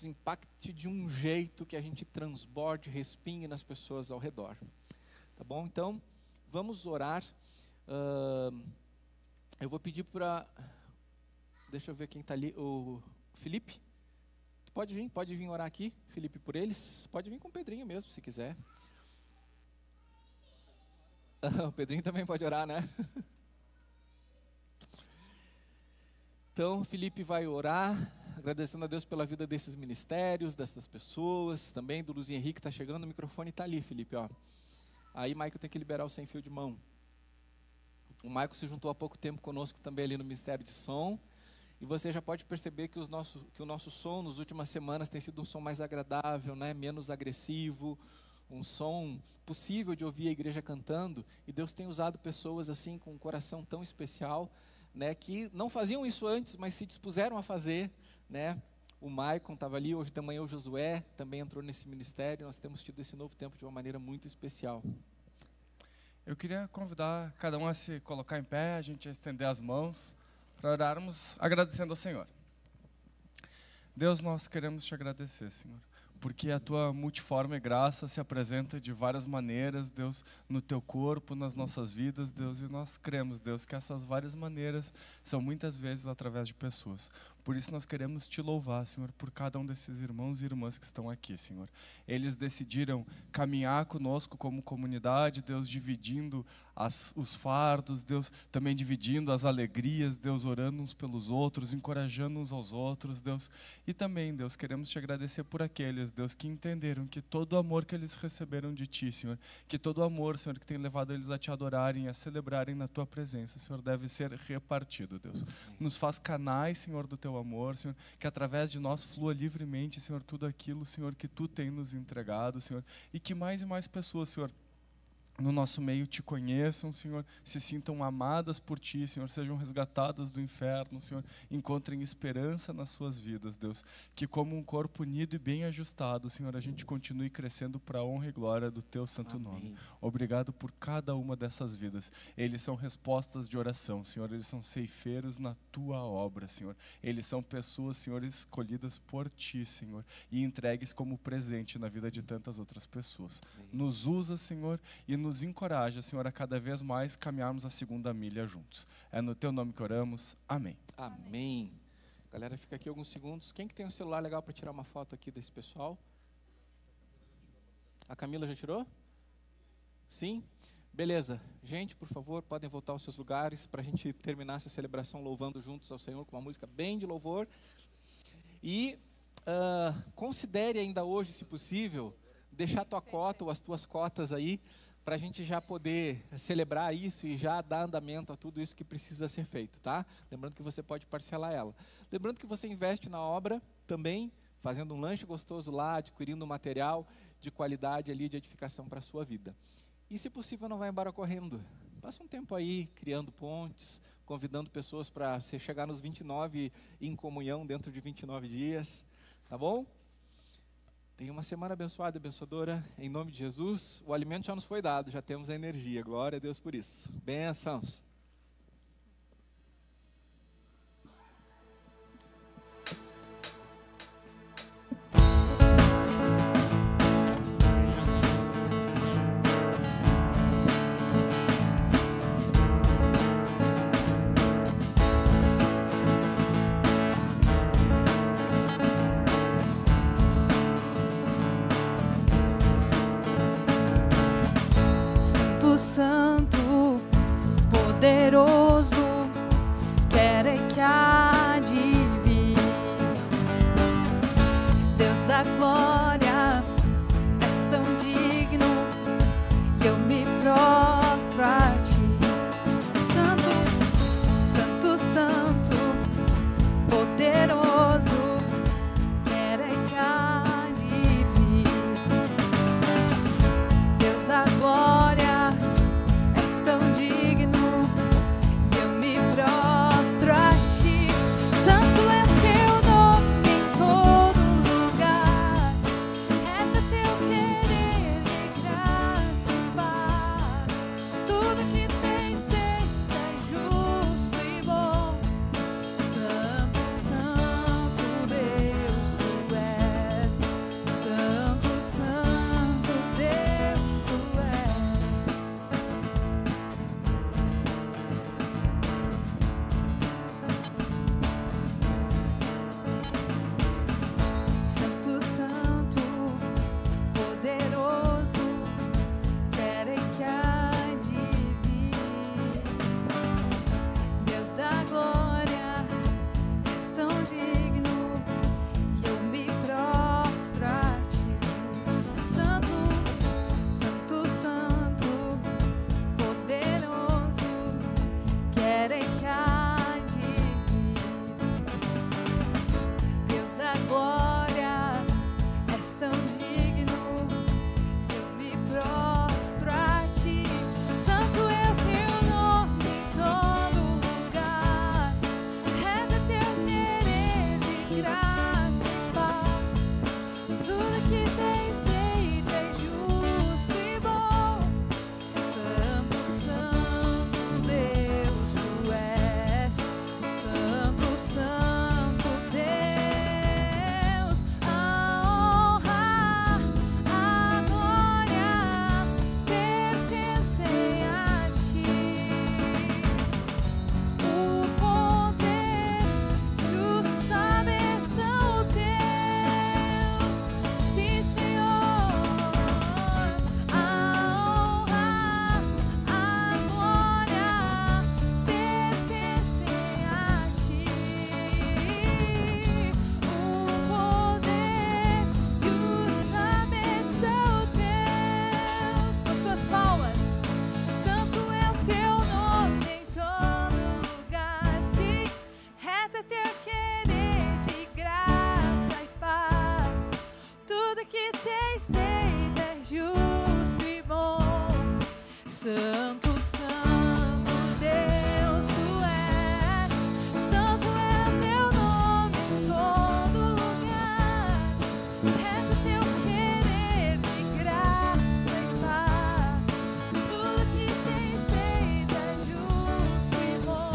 impacte de um jeito que a gente transborde, respingue nas pessoas ao redor. Tá bom? Então, vamos orar. Eu vou pedir para... Deixa eu ver quem está ali. O Felipe? Tu pode vir orar aqui, Felipe, por eles? Pode vir com o Pedrinho mesmo, se quiser. O Pedrinho também pode orar, né? Então, Felipe vai orar, agradecendo a Deus pela vida desses ministérios, dessas pessoas, também do Luiz Henrique, está chegando, o microfone está ali, Felipe, ó. Aí, Maico tem que liberar o sem fio de mão. O Maico se juntou há pouco tempo conosco também ali no Ministério de Som, e você já pode perceber que o nosso som nas últimas semanas tem sido um som mais agradável, né? Menos agressivo, um som possível de ouvir a igreja cantando, e Deus tem usado pessoas assim com um coração tão especial, né, que não faziam isso antes, mas se dispuseram a fazer, né? O Maicon estava ali, hoje de manhã o Josué também entrou nesse ministério. Nós temos tido esse novo tempo de uma maneira muito especial. Eu queria convidar cada um a se colocar em pé, a gente a estender as mãos, para orarmos agradecendo ao Senhor. Deus, nós queremos te agradecer, Senhor, porque a tua multiforme graça se apresenta de várias maneiras, Deus, no teu corpo, nas nossas vidas, Deus, e nós cremos, Deus, que essas várias maneiras são muitas vezes através de pessoas. Por isso nós queremos te louvar, Senhor, por cada um desses irmãos e irmãs que estão aqui, Senhor. Eles decidiram caminhar conosco como comunidade, Deus, dividindo os fardos, Deus, também dividindo as alegrias, Deus, orando uns pelos outros, encorajando uns aos outros, Deus. E também, Deus, queremos te agradecer por aqueles, Deus, que entenderam que todo o amor que eles receberam de ti, Senhor, que todo o amor, Senhor, que tem levado eles a te adorarem, a celebrarem na tua presença, Senhor, deve ser repartido, Deus. Nos faz canais, Senhor, do teu amor, Senhor, que através de nós flua livremente, Senhor, tudo aquilo, Senhor, que tu tem nos entregado, Senhor, e que mais e mais pessoas, Senhor, no nosso meio te conheçam, Senhor, se sintam amadas por Ti, Senhor, sejam resgatadas do inferno, Senhor, encontrem esperança nas suas vidas, Deus, que como um corpo unido e bem ajustado, Senhor, a gente continue crescendo para a honra e glória do Teu santo nome. Obrigado por cada uma dessas vidas. Eles são respostas de oração, Senhor, eles são ceifeiros na Tua obra, Senhor, eles são pessoas, Senhor, escolhidas por Ti, Senhor, e entregues como presente na vida de tantas outras pessoas. Nos usa, Senhor, e nos encoraja, Senhor, a cada vez mais caminharmos a segunda milha juntos. É no Teu nome que oramos. Amém. Amém. Galera, fica aqui alguns segundos. Quem que tem um celular legal para tirar uma foto aqui desse pessoal? A Camila já tirou? Sim? Beleza. Gente, por favor, podem voltar aos seus lugares para a gente terminar essa celebração louvando juntos ao Senhor com uma música bem de louvor. E considere ainda hoje, se possível, deixar a tua cota ou as tuas cotas aí, para a gente já poder celebrar isso e já dar andamento a tudo isso que precisa ser feito, tá? Lembrando que você pode parcelar ela. Lembrando que você investe na obra também, fazendo um lanche gostoso lá, adquirindo um material de qualidade ali, de edificação para a sua vida. E se possível, não vai embora correndo. Passa um tempo aí, criando pontes, convidando pessoas para você chegar nos 29 em comunhão dentro de 29 dias, tá bom? Tenha uma semana abençoada e abençoadora, em nome de Jesus. O alimento já nos foi dado, já temos a energia. Glória a Deus por isso. Bênçãos. Santo, poderoso, quer é que há de vir. Deus da glória, és tão digno, que eu me prostro a ti. Santo, santo, santo, poderoso, quer é que há de vir. Deus da glória, tão digno, Santo, Santo Deus, tu és. Santo é o teu nome em todo lugar. Reto teu querer de graça e paz. Tudo que tens feito é justo e bom.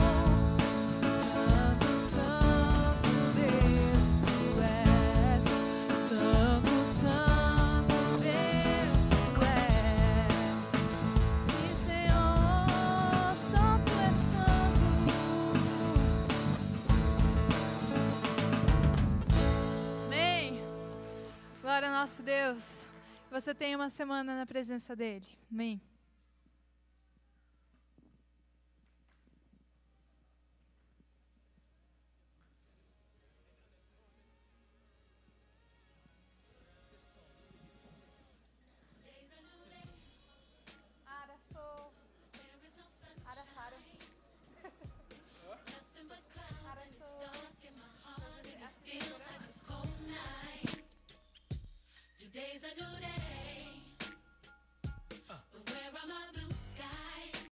Santo, Santo Deus, tu és. Santo, Santo Deus, tu és. Sim, Senhor, Santo é Santo. Amém. Glória ao nosso Deus. Que você tenha uma semana na presença dEle. Amém.